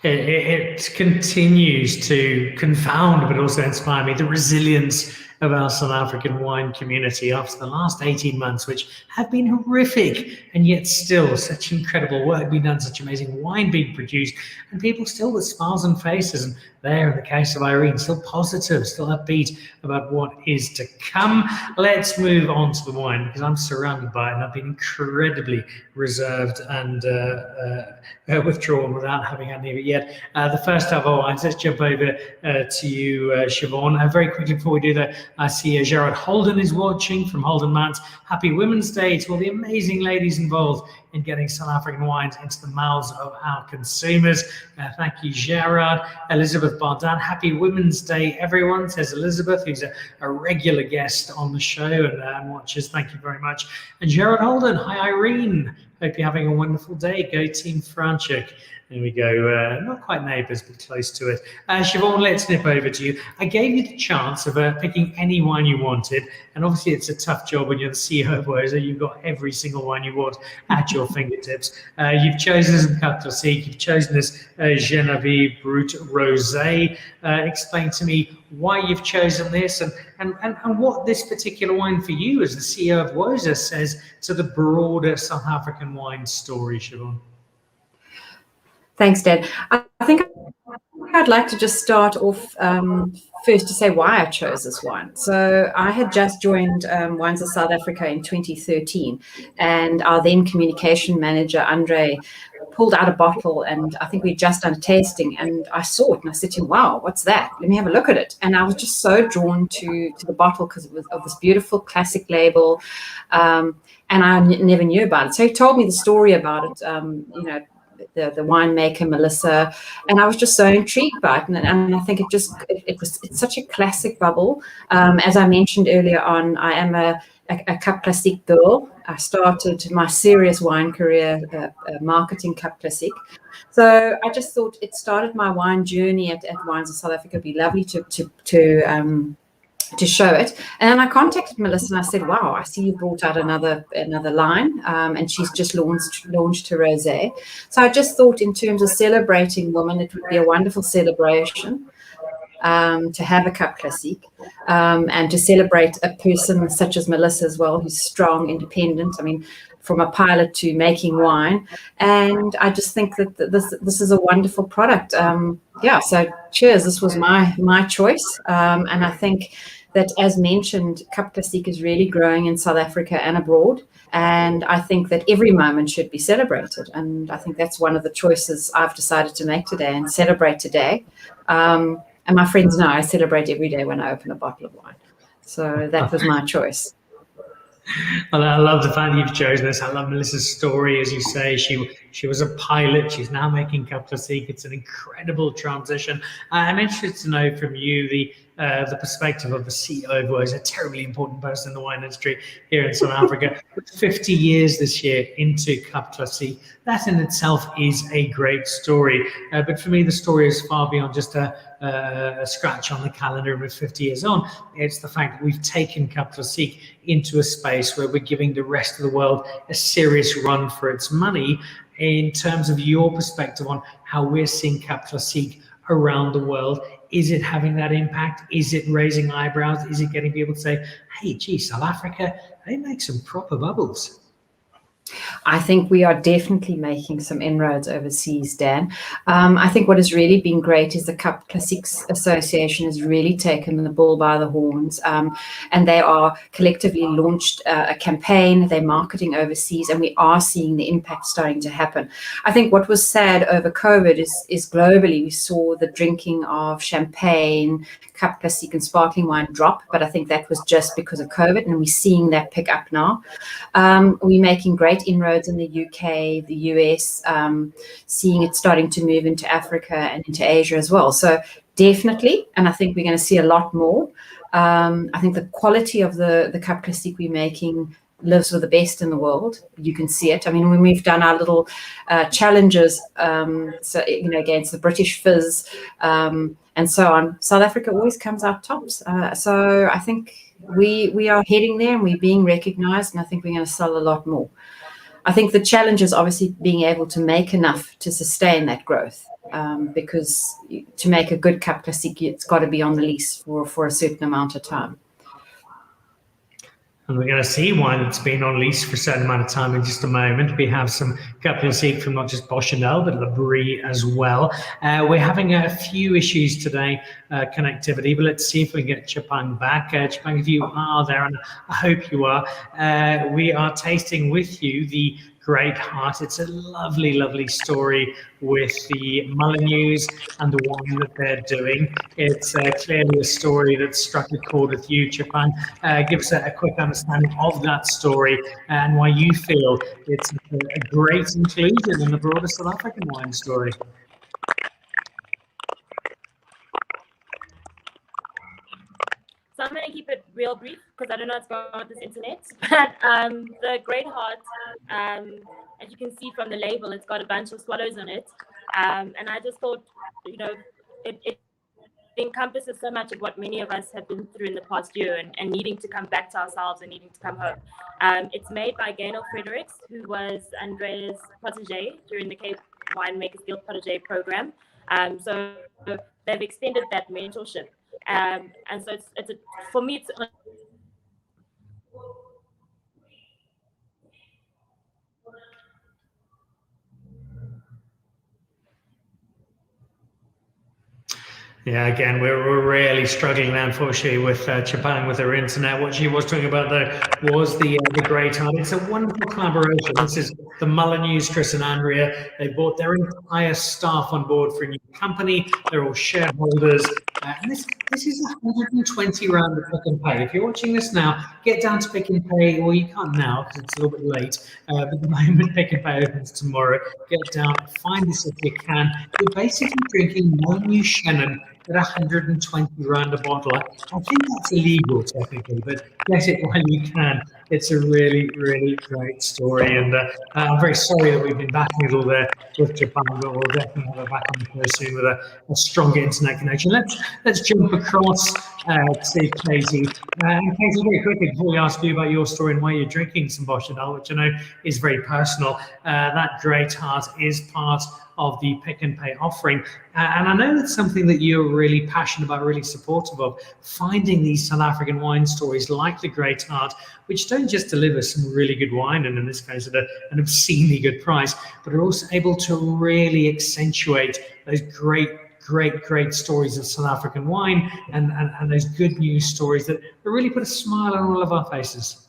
It continues to confound but also inspire me, the resilience of our South African wine community after the last 18 months, which have been horrific, and yet still such incredible work being done, such amazing wine being produced, and people still with smiles on faces. And there, in the case of Irene, still positive, still upbeat about what is to come. Let's move on to the wine, because I'm surrounded by it, and I've been incredibly reserved and withdrawn without having had any of it yet. The first of our wines, let's jump over to you, Siobhan. Very quickly before we do that, I see Gerard Holden is watching from Holden Mount. Happy Women's Day to all the amazing ladies involved in getting South African wines into the mouths of our consumers. Thank you, Gerard. Elizabeth Bardan, happy Women's Day, everyone, says Elizabeth, who's a regular guest on the show and watches. Thank you very much. And Gerard Holden, hi, Irene. Hope you're having a wonderful day. Go Team Franchuk. There we go. Not quite neighbours, but close to it. Siobhan, let's nip over to you. I gave you the chance of picking any wine you wanted, and obviously it's a tough job when you're the CEO of Wayve, so you've got every single wine you want at your fingertips. You've chosen this Cap Classique, you've chosen this Genevieve Brut Rosé. Explain to me why you've chosen this and what this particular wine for you as the CEO of Wayve says to the broader South African wine story, Siobhan. Thanks, Dan. I think I'd like to just start off first to say why I chose this wine. So I had just joined Wines of South Africa in 2013, and our then communication manager, Andre, pulled out a bottle, and I think we'd just done a tasting, and I saw it and I said to him, wow, what's that? Let me have a look at it. And I was just so drawn to the bottle because it was of this beautiful classic label, and I never knew about it. So he told me the story about it, the winemaker Melissa, and I was just so intrigued by it, and I think it's such a classic bubble. As I mentioned earlier on, I am a Cap Classique girl. I started my serious wine career marketing Cap Classique, so I just thought it started my wine journey at Wines of South Africa. It'd be lovely to show it. And then I contacted Melissa and I said, wow, I see you brought out another line, and she's just launched her rosé. So I just thought in terms of celebrating women, it would be a wonderful celebration to have a Cap Classique, and to celebrate a person such as Melissa as well, who's strong, independent. I mean, from a pilot to making wine. And I just think that this is a wonderful product. So cheers. This was my choice. And I think that, as mentioned, Cap Classique is really growing in South Africa and abroad. And I think that every moment should be celebrated. And I think that's one of the choices I've decided to make today and celebrate today. And my friends know I celebrate every day when I open a bottle of wine. So that was my choice. Well, I love the fact you've chosen this. I love Melissa's story. As you say, she was a pilot. She's now making Cap Classique. It's an incredible transition. I'm interested to know from you the perspective of the CEO of Wayve, a terribly important person in the wine industry here in South Africa. 50 years this year into Cap Classique. That in itself is a great story. But for me, the story is far beyond just a scratch on the calendar with 50 years on. It's the fact that we've taken Cap Classique into a space where we're giving the rest of the world a serious run for its money. In terms of your perspective on how we're seeing Cap Classique around the world, is it having that impact? Is it raising eyebrows? Is it getting people to say, hey, gee, South Africa, they make some proper bubbles? I think we are definitely making some inroads overseas, Dan. I think what has really been great is the Cap Classique Association has really taken the bull by the horns, and they are collectively launched a campaign. They're marketing overseas, and we are seeing the impact starting to happen. I think what was sad over COVID is globally we saw the drinking of champagne, Cap Classique and sparkling wine drop, but I think that was just because of COVID, and we're seeing that pick up now. We're making great inroads in the UK, the US, seeing it starting to move into Africa and into Asia as well. So definitely, and I think we're going to see a lot more. I think the quality of the Cap Classique we're making lives with the best in the world. You can see it. I mean, when we've done our little challenges, against the British Fizz and so on, South Africa always comes out tops. So I think we are heading there and we're being recognized, and I think we're going to sell a lot more. I think the challenge is obviously being able to make enough to sustain that growth, because to make a good Cap Classique, it's got to be on the lease for a certain amount of time. And we're going to see wine that's been on lease for a certain amount of time in just a moment. We have some Cap Classique from not just Boschendal, but Labrie as well. We're having a few issues today, connectivity, but let's see if we can get Tshepang back. Tshepang, if you are there, and I hope you are, we are tasting with you the Great Heart. It's a lovely, lovely story with the Molyneux and the wine that they're doing. It's clearly a story that struck a chord with you, Tshepang. Give us a quick understanding of that story and why you feel it's a great inclusion in the broader South African wine story. So I'm going to keep it real brief because I don't know what's going on with this internet. But the Great Heart, as you can see from the label, it's got a bunch of swallows on it. And I just thought, you know, it encompasses so much of what many of us have been through in the past year and needing to come back to ourselves and needing to come home. It's made by Gaynor Fredericks, who was Andrea's protege during the Cape Winemakers Guild protege program. So they've extended that mentorship. And so for me, it's yeah, again, we're really struggling now, unfortunately, with Tshepang with her internet. What she was talking about though was the Great Heart. It's a wonderful collaboration. This is the Molyneux, Chris and Andrea. They brought their entire staff on board for a new company. They're all shareholders. And this is 120 rand of Pick and Pay. If you're watching this now, get down to Pick and Pay. Well, you can't now because it's a little bit late. But the moment Pick and Pay opens tomorrow, get down, find this if you can. You're basically drinking Molyneux Shannon at 120 rand a bottle. I think that's illegal technically, but get it while you can. It's a really, really great story, and I'm very sorry that we've been battling there with Tshepang, but we'll definitely have her back on the show soon with a stronger internet connection. Let's jump across to Katie. And Katie, very quickly, before we ask you about your story and why you're drinking some Boschendal, which I know is very personal, that Great Heart is part of the Pick and Pay offering. And I know that's something that you're really passionate about, really supportive of, finding these South African wine stories like the Great Heart, which don't just deliver some really good wine, and in this case at an obscenely good price, but are also able to really accentuate those great stories of South African wine and those good news stories that really put a smile on all of our faces.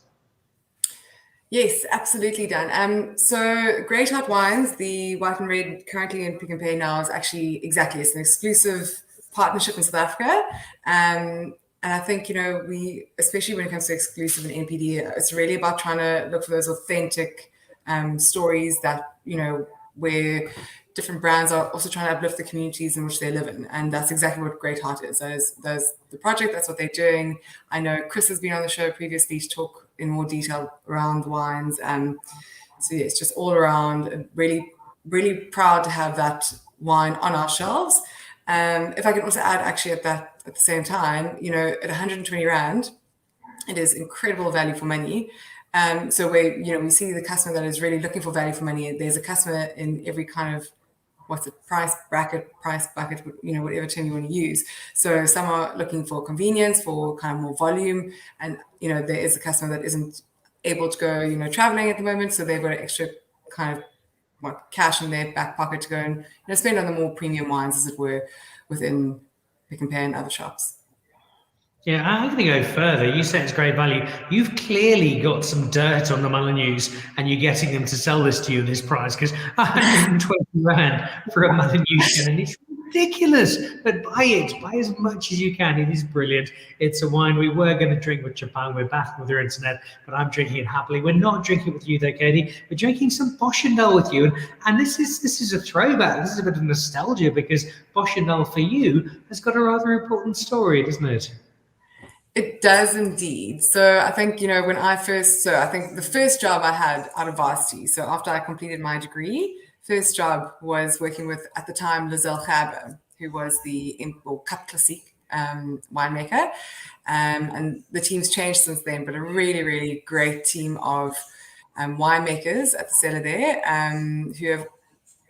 Yes, absolutely, Dan. So Great Heart Wines, the white and red currently in Pick and Pay now, is actually it's an exclusive partnership in South Africa. And I think, you know, we, especially when it comes to exclusive and NPD, it's really about trying to look for those authentic stories that, you know, where different brands are also trying to uplift the communities in which they live in. And that's exactly what Great Heart is. There's the project, that's what they're doing. I know Chris has been on the show previously to talk in more detail around the wines. So yeah, it's just all around really, really proud to have that wine on our shelves. If I can also add actually at the same time, you know, at 120 rand, it is incredible value for money. So we see the customer that is really looking for value for money. There's a customer in every kind of, price bucket, you know, whatever term you want to use. So some are looking for convenience, for kind of more volume. And, you know, there is a customer that isn't able to go, you know, traveling at the moment. So they've got extra kind of cash in their back pocket to go and, you know, spend on the more premium wines, as it were, within Pick and Pay and other shops. Yeah, I'm going to go further. You say it's great value. You've clearly got some dirt on the Molyneux, and you're getting them to sell this to you at this price, because 120 rand for a Molyneux Shannon is ridiculous. But buy it. Buy as much as you can. It is brilliant. It's a wine we were going to drink with Tshepang. We're back with your internet, but I'm drinking it happily. We're not drinking with you though, Katie. We're drinking some Boschendal with you, and this is a throwback. This is a bit of nostalgia, because Boschendal for you has got a rather important story, doesn't it? It does indeed. So I think, you know, I think the first job I had out of varsity, so after I completed my degree, first job was working with, at the time, Lizelle Gerber, who was the Cap Classique winemaker. And the team's changed since then, but a really, really great team of winemakers at the cellar there who have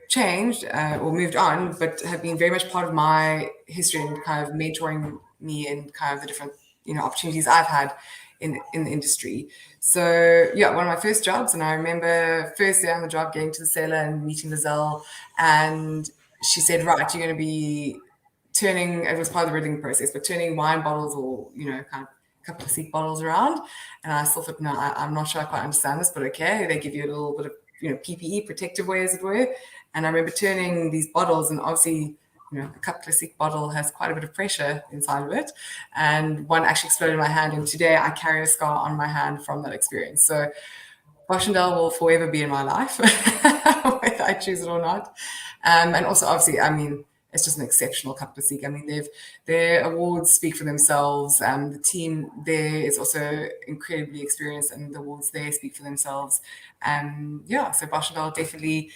changed or moved on, but have been very much part of my history and kind of mentoring me in kind of the different opportunities I've had in the industry. So yeah, one of my first jobs, and I remember first day on the job getting to the cellar and meeting Lizelle, and she said, right, you're going to be turning, it was part of the riddling process, but turning wine bottles or, kind of Cap Classique bottles around. And I still thought, no, I'm not sure I quite understand this, but okay. They give you a little bit of, PPE, protective wear, as it were. And I remember turning these bottles, and obviously, a Cap Classique bottle has quite a bit of pressure inside of it. And one actually exploded in my hand. And today I carry a scar on my hand from that experience. So Boschendal will forever be in my life, whether I choose it or not. And also, obviously, it's just an exceptional Cap Classique. Their awards speak for themselves. The team there is also incredibly experienced, and the awards there speak for themselves. So Boschendal definitely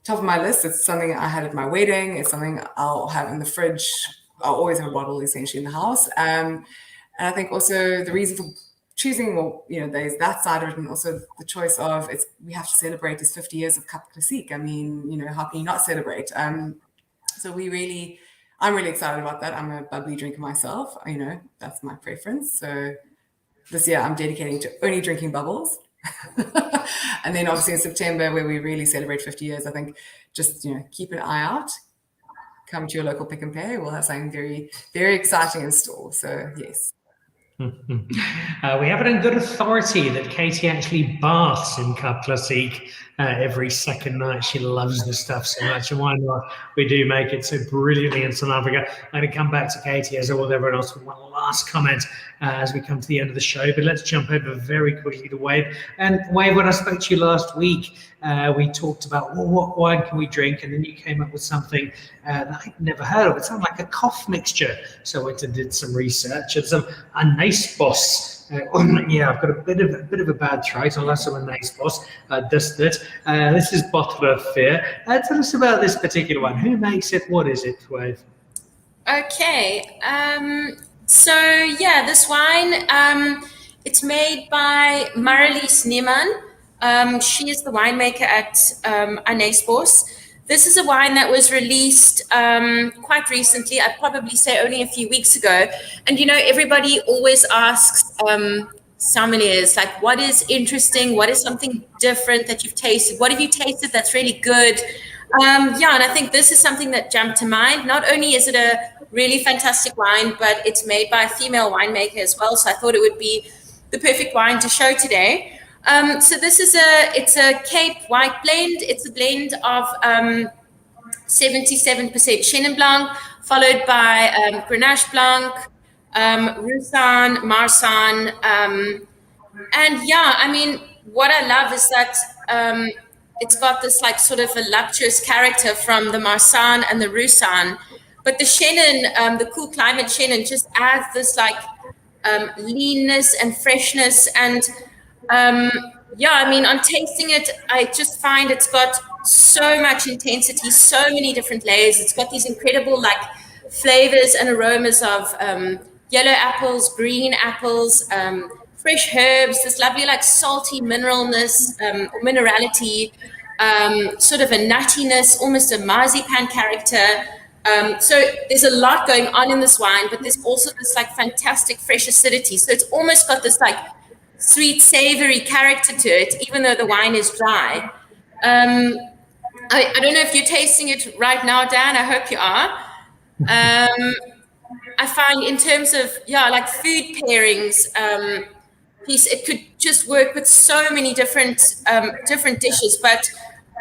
top of my list. It's something I had at my wedding. It's something I'll have in the fridge. I'll always have a bottle essentially in the house. And I think also the reason for choosing, there's that side of it, and also the choice of we have to celebrate this 50 years of Cap Classique. How can you not celebrate? So I'm really excited about that. I'm a bubbly drinker myself. That's my preference. So this year I'm dedicating to only drinking bubbles. And then obviously in September, where we really celebrate 50 years, I think just, keep an eye out. Come to your local Pick and Pay. We'll have something very, very exciting in store. So yes. We have it in good authority that Katie actually baths in Cap Classique every second night. She loves the stuff so much, and why not? We do make it so brilliantly in South Africa. I'm going to come back to Katie, as all everyone else, with one last comment as we come to the end of the show. But let's jump over very quickly to Wayve. And Wayve, when I spoke to you last week, we talked about what wine can we drink, and then you came up with something that I'd never heard of. It sounded like a cough mixture. So I went and did some research and some Anysbos. I've got a bit of a bad throat. I'll have some Anysbos. Dust it. This is Bottle of Fear. Tell us about this particular one. Who makes it? What is it, Wayve? Okay. This wine, it's made by Marlies Niemann. She is the winemaker at Anysbos. This is a wine that was released quite recently. I'd probably say only a few weeks ago. And, everybody always asks sommeliers, like, what is interesting? What is something different that you've tasted? What have you tasted that's really good? And I think this is something that jumped to mind. Not only is it a really fantastic wine, but it's made by a female winemaker as well. So I thought it would be the perfect wine to show today. So this is it's a Cape White blend. It's a blend of 77% Chenin Blanc, followed by Grenache Blanc, Roussanne, Marsanne. What I love is that it's got this like sort of voluptuous character from the Marsanne and the Roussanne, but the Chenin, the cool climate Chenin, just adds this like leanness and freshness. And on tasting it, I just find it's got so much intensity, so many different layers. It's got these incredible like flavors and aromas of yellow apples, green apples, fresh herbs, this lovely like salty mineralness, minerality, sort of a nuttiness, almost a marzipan character. So there's a lot going on in this wine, but there's also this like fantastic fresh acidity. So it's almost got this like sweet, savory character to it, even though the wine is dry. I don't know if you're tasting it right now, Dan. I hope you are. I find in terms of, like food pairings, it could just work with so many different dishes. But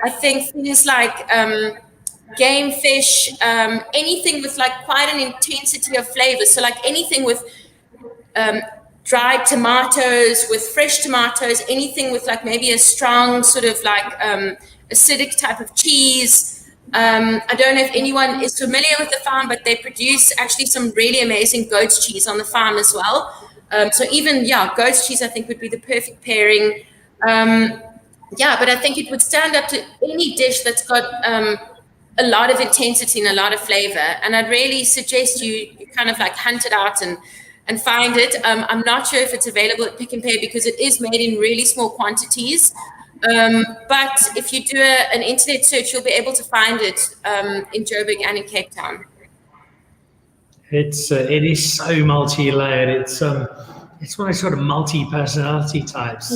I think things like game fish, anything with like quite an intensity of flavor. So like anything with dried tomatoes, with fresh tomatoes, anything with like maybe a strong sort of like acidic type of cheese. I don't know if anyone is familiar with the farm, but they produce actually some really amazing goat's cheese on the farm as well. So even, goat's cheese I think would be the perfect pairing. But I think it would stand up to any dish that's got a lot of intensity and a lot of flavor. And I'd really suggest you kind of like hunt it out and find it. I'm not sure if it's available at Pick and Pay because it is made in really small quantities. But if you do an internet search, you'll be able to find it in Joburg and in Cape Town. It is so multi-layered. It's one of those sort of multi-personality types.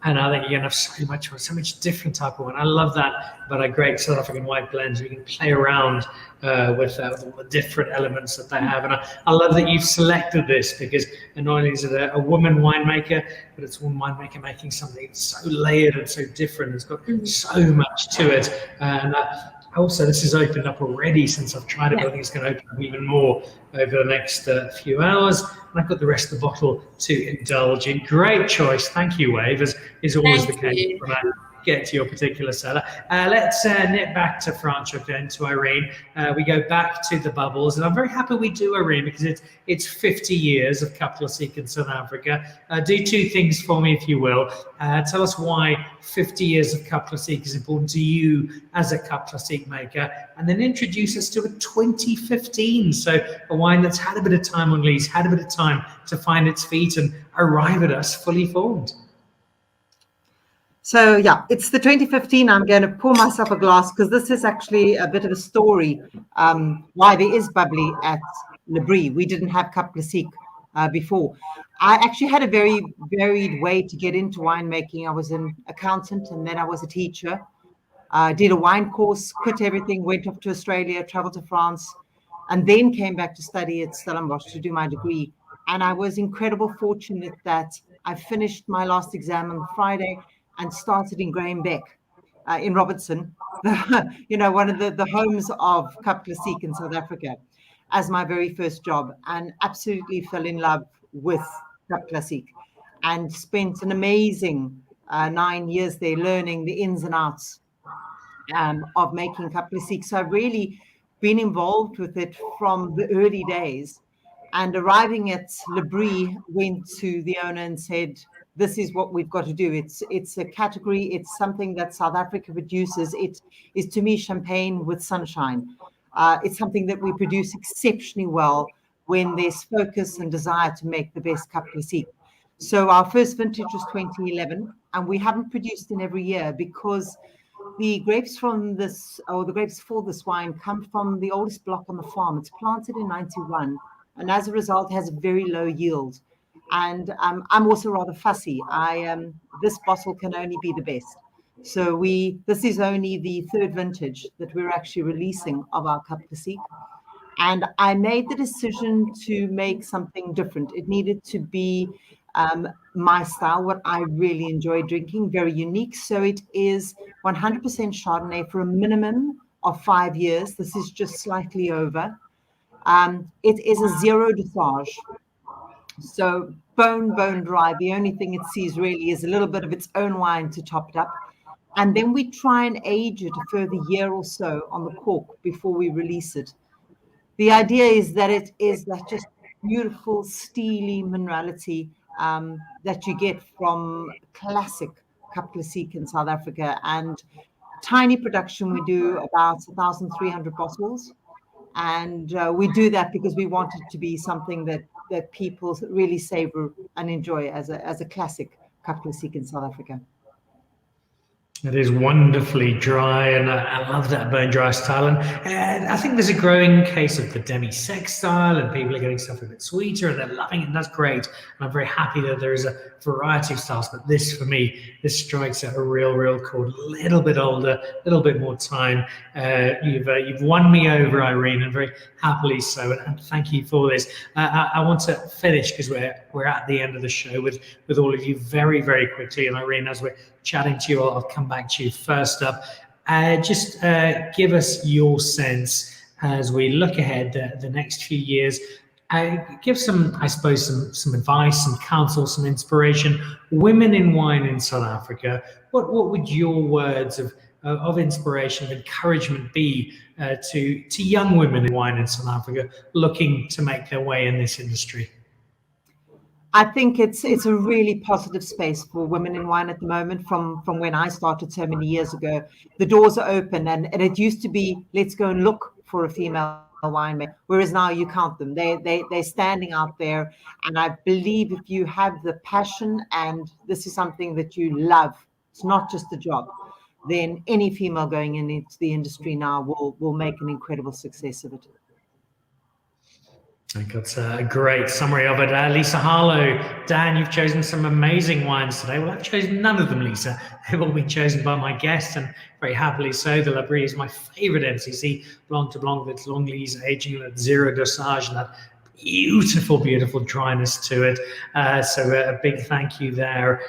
And I think you're gonna have so much different type of one. I love that, but a great South African white blend. You can play around with all the different elements that they have. And I love that you've selected this, because not only is it a woman winemaker, but it's a woman winemaker making something that's so layered and so different. It's got so much to it. And also, this has opened up already since I've tried it. I think it's going to open up even more over the next few hours. And I've got the rest of the bottle to indulge in. Great choice. Thank you, Wayve, as is always the case when I get to your particular cellar. Let's nip back to Franschhoek then, to Irene. We go back to the bubbles, and I'm very happy we do, Irene, because it's 50 years of Cap Classique in South Africa. Do two things for me, if you will. Tell us why 50 years of Cap Classique is important to you as a Cap Classique maker, and then introduce us to a 2015, so a wine that's had a bit of time on lees, had a bit of time to find its feet and arrive at us fully formed. So yeah, it's the 2015. I'm going to pour myself a glass, because this is actually a bit of a story why there is bubbly at Labrie. We didn't have Cap Classique before. I actually had a very varied way to get into winemaking. I was an accountant, and then I was a teacher. Did a wine course, quit everything, went off to Australia, traveled to France, and then came back to study at Stellenbosch to do my degree. And I was incredibly fortunate that I finished my last exam on Friday and started in Graham Beck in Robertson, one of the homes of Cap Classique in South Africa, as my very first job, and absolutely fell in love with Cap Classique, and spent an amazing 9 years there learning the ins and outs of making Cap Classique. So I've really been involved with it from the early days, and arriving at Labrie, went to the owner and said, this is what we've got to do. It's a category. It's something that South Africa produces. It is, to me, champagne with sunshine. It's something that we produce exceptionally well when there's focus and desire to make the best Cap Classique. So our first vintage was 2011, and we haven't produced in every year, because the grapes from this, or the grapes for this wine, come from the oldest block on the farm. It's planted in 91, and as a result has a very low yield. And I'm also rather fussy. This bottle can only be the best. So this is only the third vintage that we're actually releasing of our Cap Classique. And I made the decision to make something different. It needed to be my style, what I really enjoy drinking, very unique. So it is 100% Chardonnay for a minimum of 5 years. This is just slightly over. It is a zero dosage. So bone dry. The only thing it sees really is a little bit of its own wine to top it up. And then we try and age it a further year or so on the cork before we release it. The idea is that it is that just beautiful, steely minerality that you get from classic Cap Classique in South Africa. And tiny production, we do about 1,300 bottles. And we do that because we want it to be something that people really savor and enjoy as a classic Cap Classique in South Africa. It is wonderfully dry, and I love that bone dry style. And I think there's a growing case of the demi-sec style, and people are getting stuff a bit sweeter, and they're loving it, and that's great. And I'm very happy that there is a variety of styles. But this, for me, this strikes at a real chord. A little bit older, a little bit more time. You've won me over, Irene, and very happily so. And thank you for this. I want to finish, because we're at the end of the show, with all of you very quickly. And Irene, as we're chatting to you, I'll come back to you first up. Just give us your sense as we look ahead the next few years. Give some, I suppose, some advice, some counsel, some inspiration. Women in wine in South Africa. What would your words of inspiration, of encouragement be to young women in wine in South Africa looking to make their way in this industry? I think it's a really positive space for women in wine at the moment. From when I started so many years ago, the doors are open, and it used to be, let's go and look for a female winemaker, whereas now you count them. They're standing out there, and I believe if you have the passion and this is something that you love, it's not just a job, then any female going into the industry now will make an incredible success of it. I got a great summary of it. Lisa Harlow, Dan, you've chosen some amazing wines today. Well, I've chosen none of them, Lisa. They've all been chosen by my guests, and very happily so. The Labrie is my favorite MCC, Blanc de Blanc, that's long lees aging at zero dosage, and that beautiful, beautiful dryness to it. So a big thank you there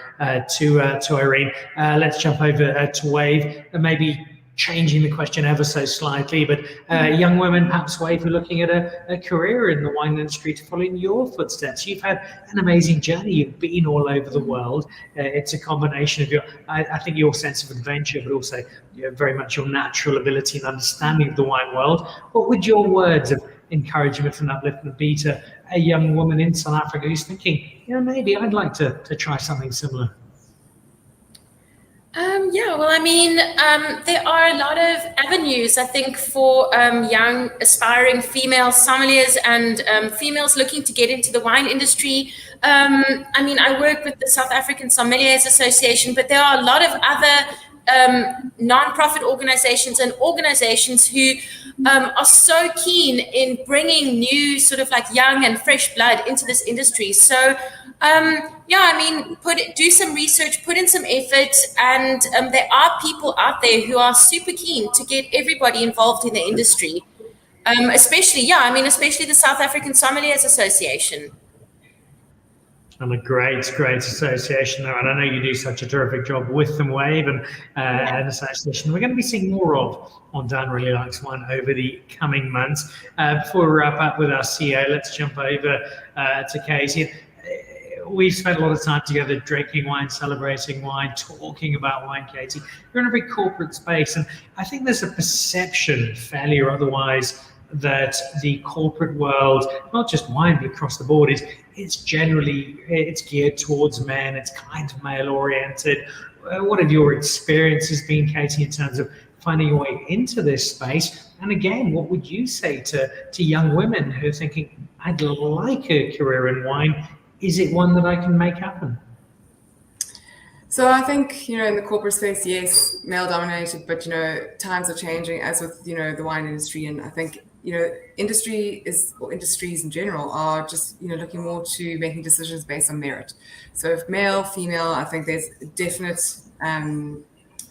to Irene. Let's jump over to Wayve, maybe changing the question ever so slightly, but young women, perhaps Wayve, who are looking at a career in the wine industry to follow in your footsteps. You've had an amazing journey. You've been all over the world. It's a combination of I think your sense of adventure, but also very much your natural ability and understanding of the wine world. What would your words of encouragement and upliftment be to a young woman in South Africa who's thinking, maybe I'd like to try something similar? Well, I mean, there are a lot of avenues, I think, for young, aspiring female sommeliers and females looking to get into the wine industry. I mean, I work with the South African Sommeliers Association, but there are a lot of other non-profit organizations and organizations who are so keen in bringing new sort of like young and fresh blood into this industry. So I mean, do some research, put in some effort, and there are people out there who are super keen to get everybody involved in the industry, especially the South African Sommeliers Association. And a great association there, and I know you do such a terrific job with them, Wayve, and an association we're going to be seeing more of on Dan Really Likes Wine over the coming months. Before we wrap up with our CEO, let's jump over to Katie. We've spent a lot of time together drinking wine, celebrating wine, talking about wine, Katie. You're in a very corporate space, and I think there's a perception, fairly or otherwise, that the corporate world, not just wine, but across the board, it's geared towards men, it's kind of male-oriented. What have your experiences been, Katie, in terms of finding your way into this space? And again, what would you say to young women who are thinking, I'd like a career in wine? Is it one that I can make happen? So I think, in the corporate space, yes, male dominated, but, times are changing, as with, the wine industry. And I think, industries in general are just, looking more to making decisions based on merit. So if male, female, I think there's a definite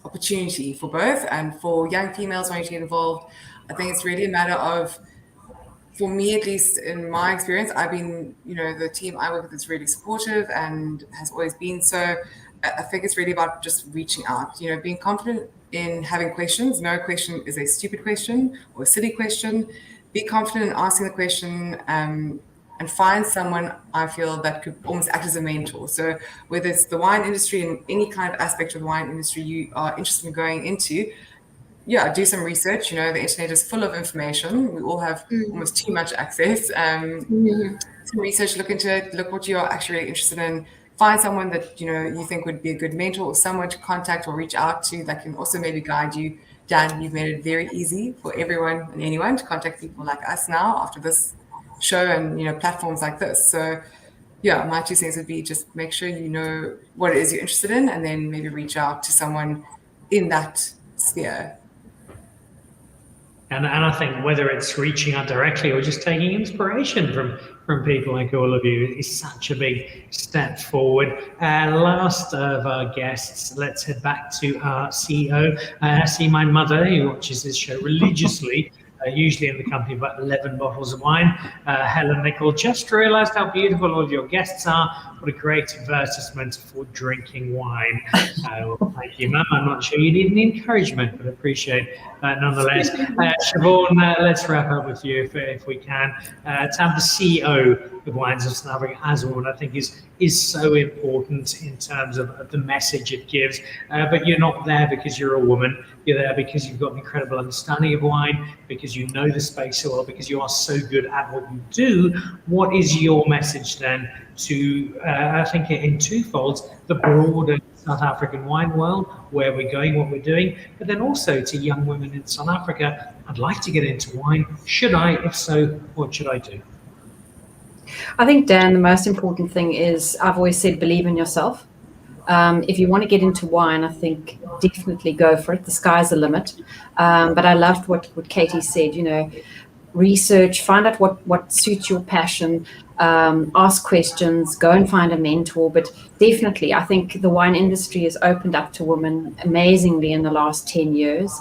opportunity for both. And for young females wanting to get involved, I think it's really a matter of, for me, at least in my experience, I've been, the team I work with is really supportive and has always been so. I think it's really about just reaching out, being confident in having questions. No question is a stupid question or a silly question. Be confident in asking the question and find someone, I feel, that could almost act as a mentor. So whether it's the wine industry and any kind of aspect of the wine industry you are interested in going into, do some research. The internet is full of information. We all have almost too much access. Some research, look into it, look what you are actually really interested in. Find someone that, you think would be a good mentor or someone to contact or reach out to that can also maybe guide you. Dan, you've made it very easy for everyone and anyone to contact people like us now after this show and, platforms like this. So, my 2 cents would be just make sure you know what it is you're interested in and then maybe reach out to someone in that sphere. And I think whether it's reaching out directly or just taking inspiration from people like all of you is such a big step forward. Last of our guests, let's head back to our CEO. I see my mother, who watches this show religiously, usually in the company of about 11 bottles of wine. Helen Nicol, just realised how beautiful all of your guests are. What a great advertisement for drinking wine. Well, thank you, Mum. I'm not sure you need any encouragement, but appreciate that nonetheless. Siobhan, let's wrap up with you if we can. To have the CEO of Wines of South Africa as a woman, I think is so important in terms of the message it gives. But you're not there because you're a woman. You're there because you've got an incredible understanding of wine, because you know the space so well, because you are so good at what you do. What is your message then to, I think in twofolds, the broader South African wine world, where we're going, what we're doing, but then also to young women in South Africa, I'd like to get into wine. Should I? If so, what should I do? I think, Dan, the most important thing is, I've always said, believe in yourself. If you want to get into wine, I think definitely go for it. The sky's the limit. But I loved what Katie said, research, find out what suits your passion, ask questions, go and find a mentor. But definitely, I think the wine industry has opened up to women amazingly in the last 10 years.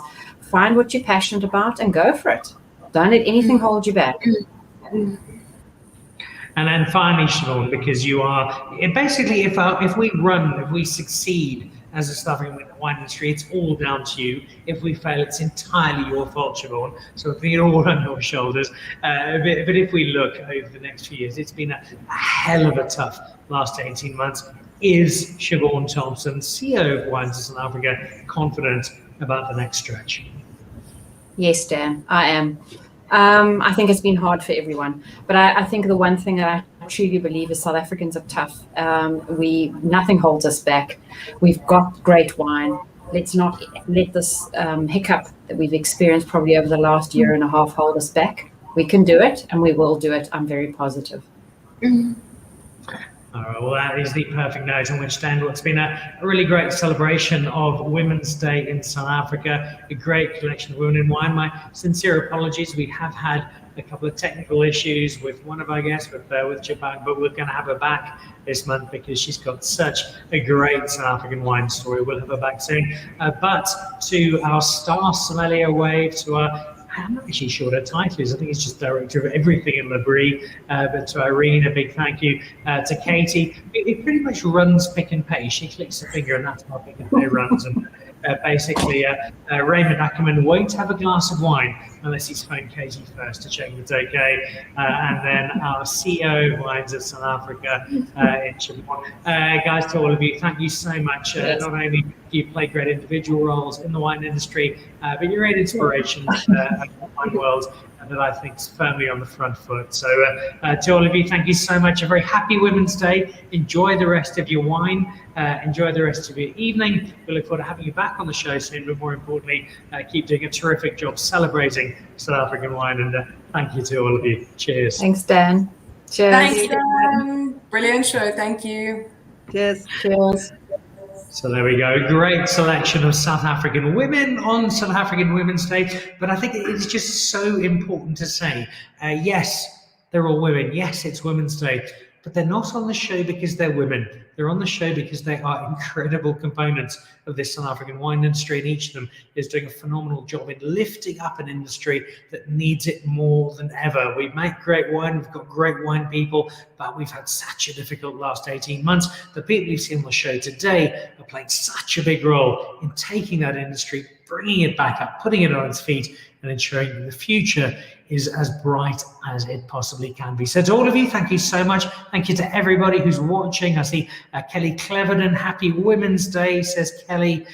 Find what you're passionate about and go for it. Don't let anything hold you back. And then finally, Siobhan, because you are basically, if we succeed as a South African wine industry, it's all down to you. If we fail, it's entirely your fault, Siobhan. So if we're all on your shoulders. But if we look over the next few years, it's been a hell of a tough last 18 months. Is Siobhan Thompson, CEO of Wines of South Africa, confident about the next stretch? Yes, Dan, I am. I think it's been hard for everyone, but I think the one thing that I truly believe is South Africans are tough. Nothing holds us back. We've got great wine. Let's not let this hiccup that we've experienced probably over the last year and a half hold us back. We can do it, and we will do it. I'm very positive. All right, well, that is the perfect note on which to end. It's been a really great celebration of Women's Day in South Africa, a great collection of women in wine. My sincere apologies. We have had a couple of technical issues with one of our guests, with Tshepang, but we're going to have her back this month because she's got such a great South African wine story. We'll have her back soon. But to our star sommelier, Wayve, to our I'm not actually sure what her title is. I think it's just director of everything in Labrie. But to Irene, a big thank you. To Katie, it pretty much runs Pick and Pay. She clicks a finger and that's how Pick and Pay runs. And basically, Raymond Ackerman won't have a glass of wine unless he's phoned Katie first to check if it's okay. And then our CEO of Wines of South Africa, in Siobhan. Guys, to all of you, thank you so much. Not only do you play great individual roles in the wine industry, but you're an inspiration of the wine world that I think is firmly on the front foot. So to all of you, thank you so much. A very happy Women's Day. Enjoy the rest of your wine. Enjoy the rest of your evening. We look forward to having you back on the show soon, but more importantly, keep doing a terrific job celebrating South African wine. And thank you to all of you. Cheers. Thanks, Dan. Cheers. Thanks, Dan. Brilliant show. Thank you. Cheers. Cheers. So there we go. Great selection of South African women on South African Women's Day. But I think it's just so important to say, yes, they're all women. Yes, it's Women's Day. But they're not on the show because they're women. They're on the show because they are incredible components of this South African wine industry, and each of them is doing a phenomenal job in lifting up an industry that needs it more than ever. We make great wine, we've got great wine people, but we've had such a difficult last 18 months. The people you see on the show today are playing such a big role in taking that industry, bringing it back up, putting it on its feet, and ensuring that the future is as bright as it possibly can be. So to all of you, thank you so much. Thank you to everybody who's watching. I see Kelly Cleverden, happy Women's Day, says Kelly,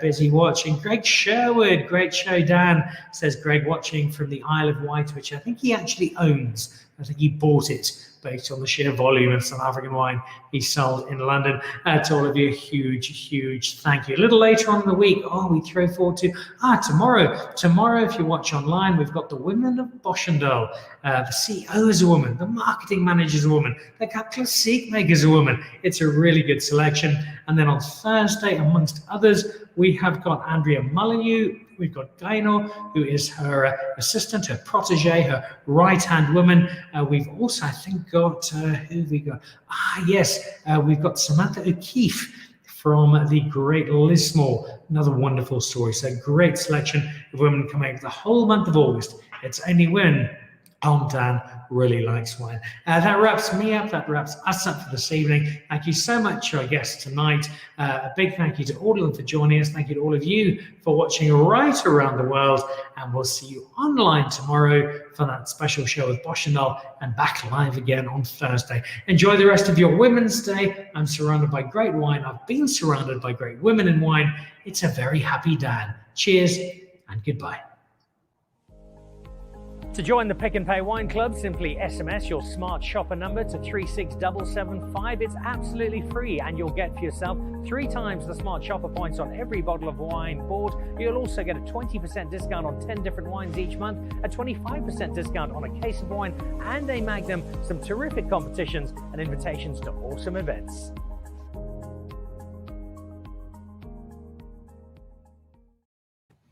busy watching. Greg Sherwood, great show, Dan, says Greg, watching from the Isle of Wight, which I think he actually owns. I think he bought it based on the sheer volume of South African wine he sold in London. To all of you, huge thank you. A little later on in the week, we throw forward to tomorrow. Tomorrow, if you watch online, we've got the women of Boschendal. The CEO is a woman, the marketing manager is a woman, the Cap Classique maker is a woman. It's a really good selection. And then on Thursday, amongst others, we have got Andrea Molyneux. We've got Gaino, who is her assistant, her protege, her right-hand woman. We've also, I think, got, who have we got? We've got Samantha O'Keefe from the great Lismore. Another wonderful story. So great selection of women coming the whole month of August. It's only when Dan really likes wine. That wraps me up. That wraps us up for this evening. Thank you so much to our guests tonight. A big thank you to all of them for joining us. Thank you to all of you for watching right around the world. And we'll see you online tomorrow for that special show with Boschendal and back live again on Thursday. Enjoy the rest of your Women's Day. I'm surrounded by great wine. I've been surrounded by great women in wine. It's a very happy Dan. Cheers and goodbye. To join the Pick and Pay Wine Club, simply SMS your smart shopper number to 36775. It's absolutely free, and you'll get for yourself 3 times the smart shopper points on every bottle of wine bought. You'll also get a 20% discount on 10 different wines each month, a 25% discount on a case of wine, and a Magnum, some terrific competitions and invitations to awesome events.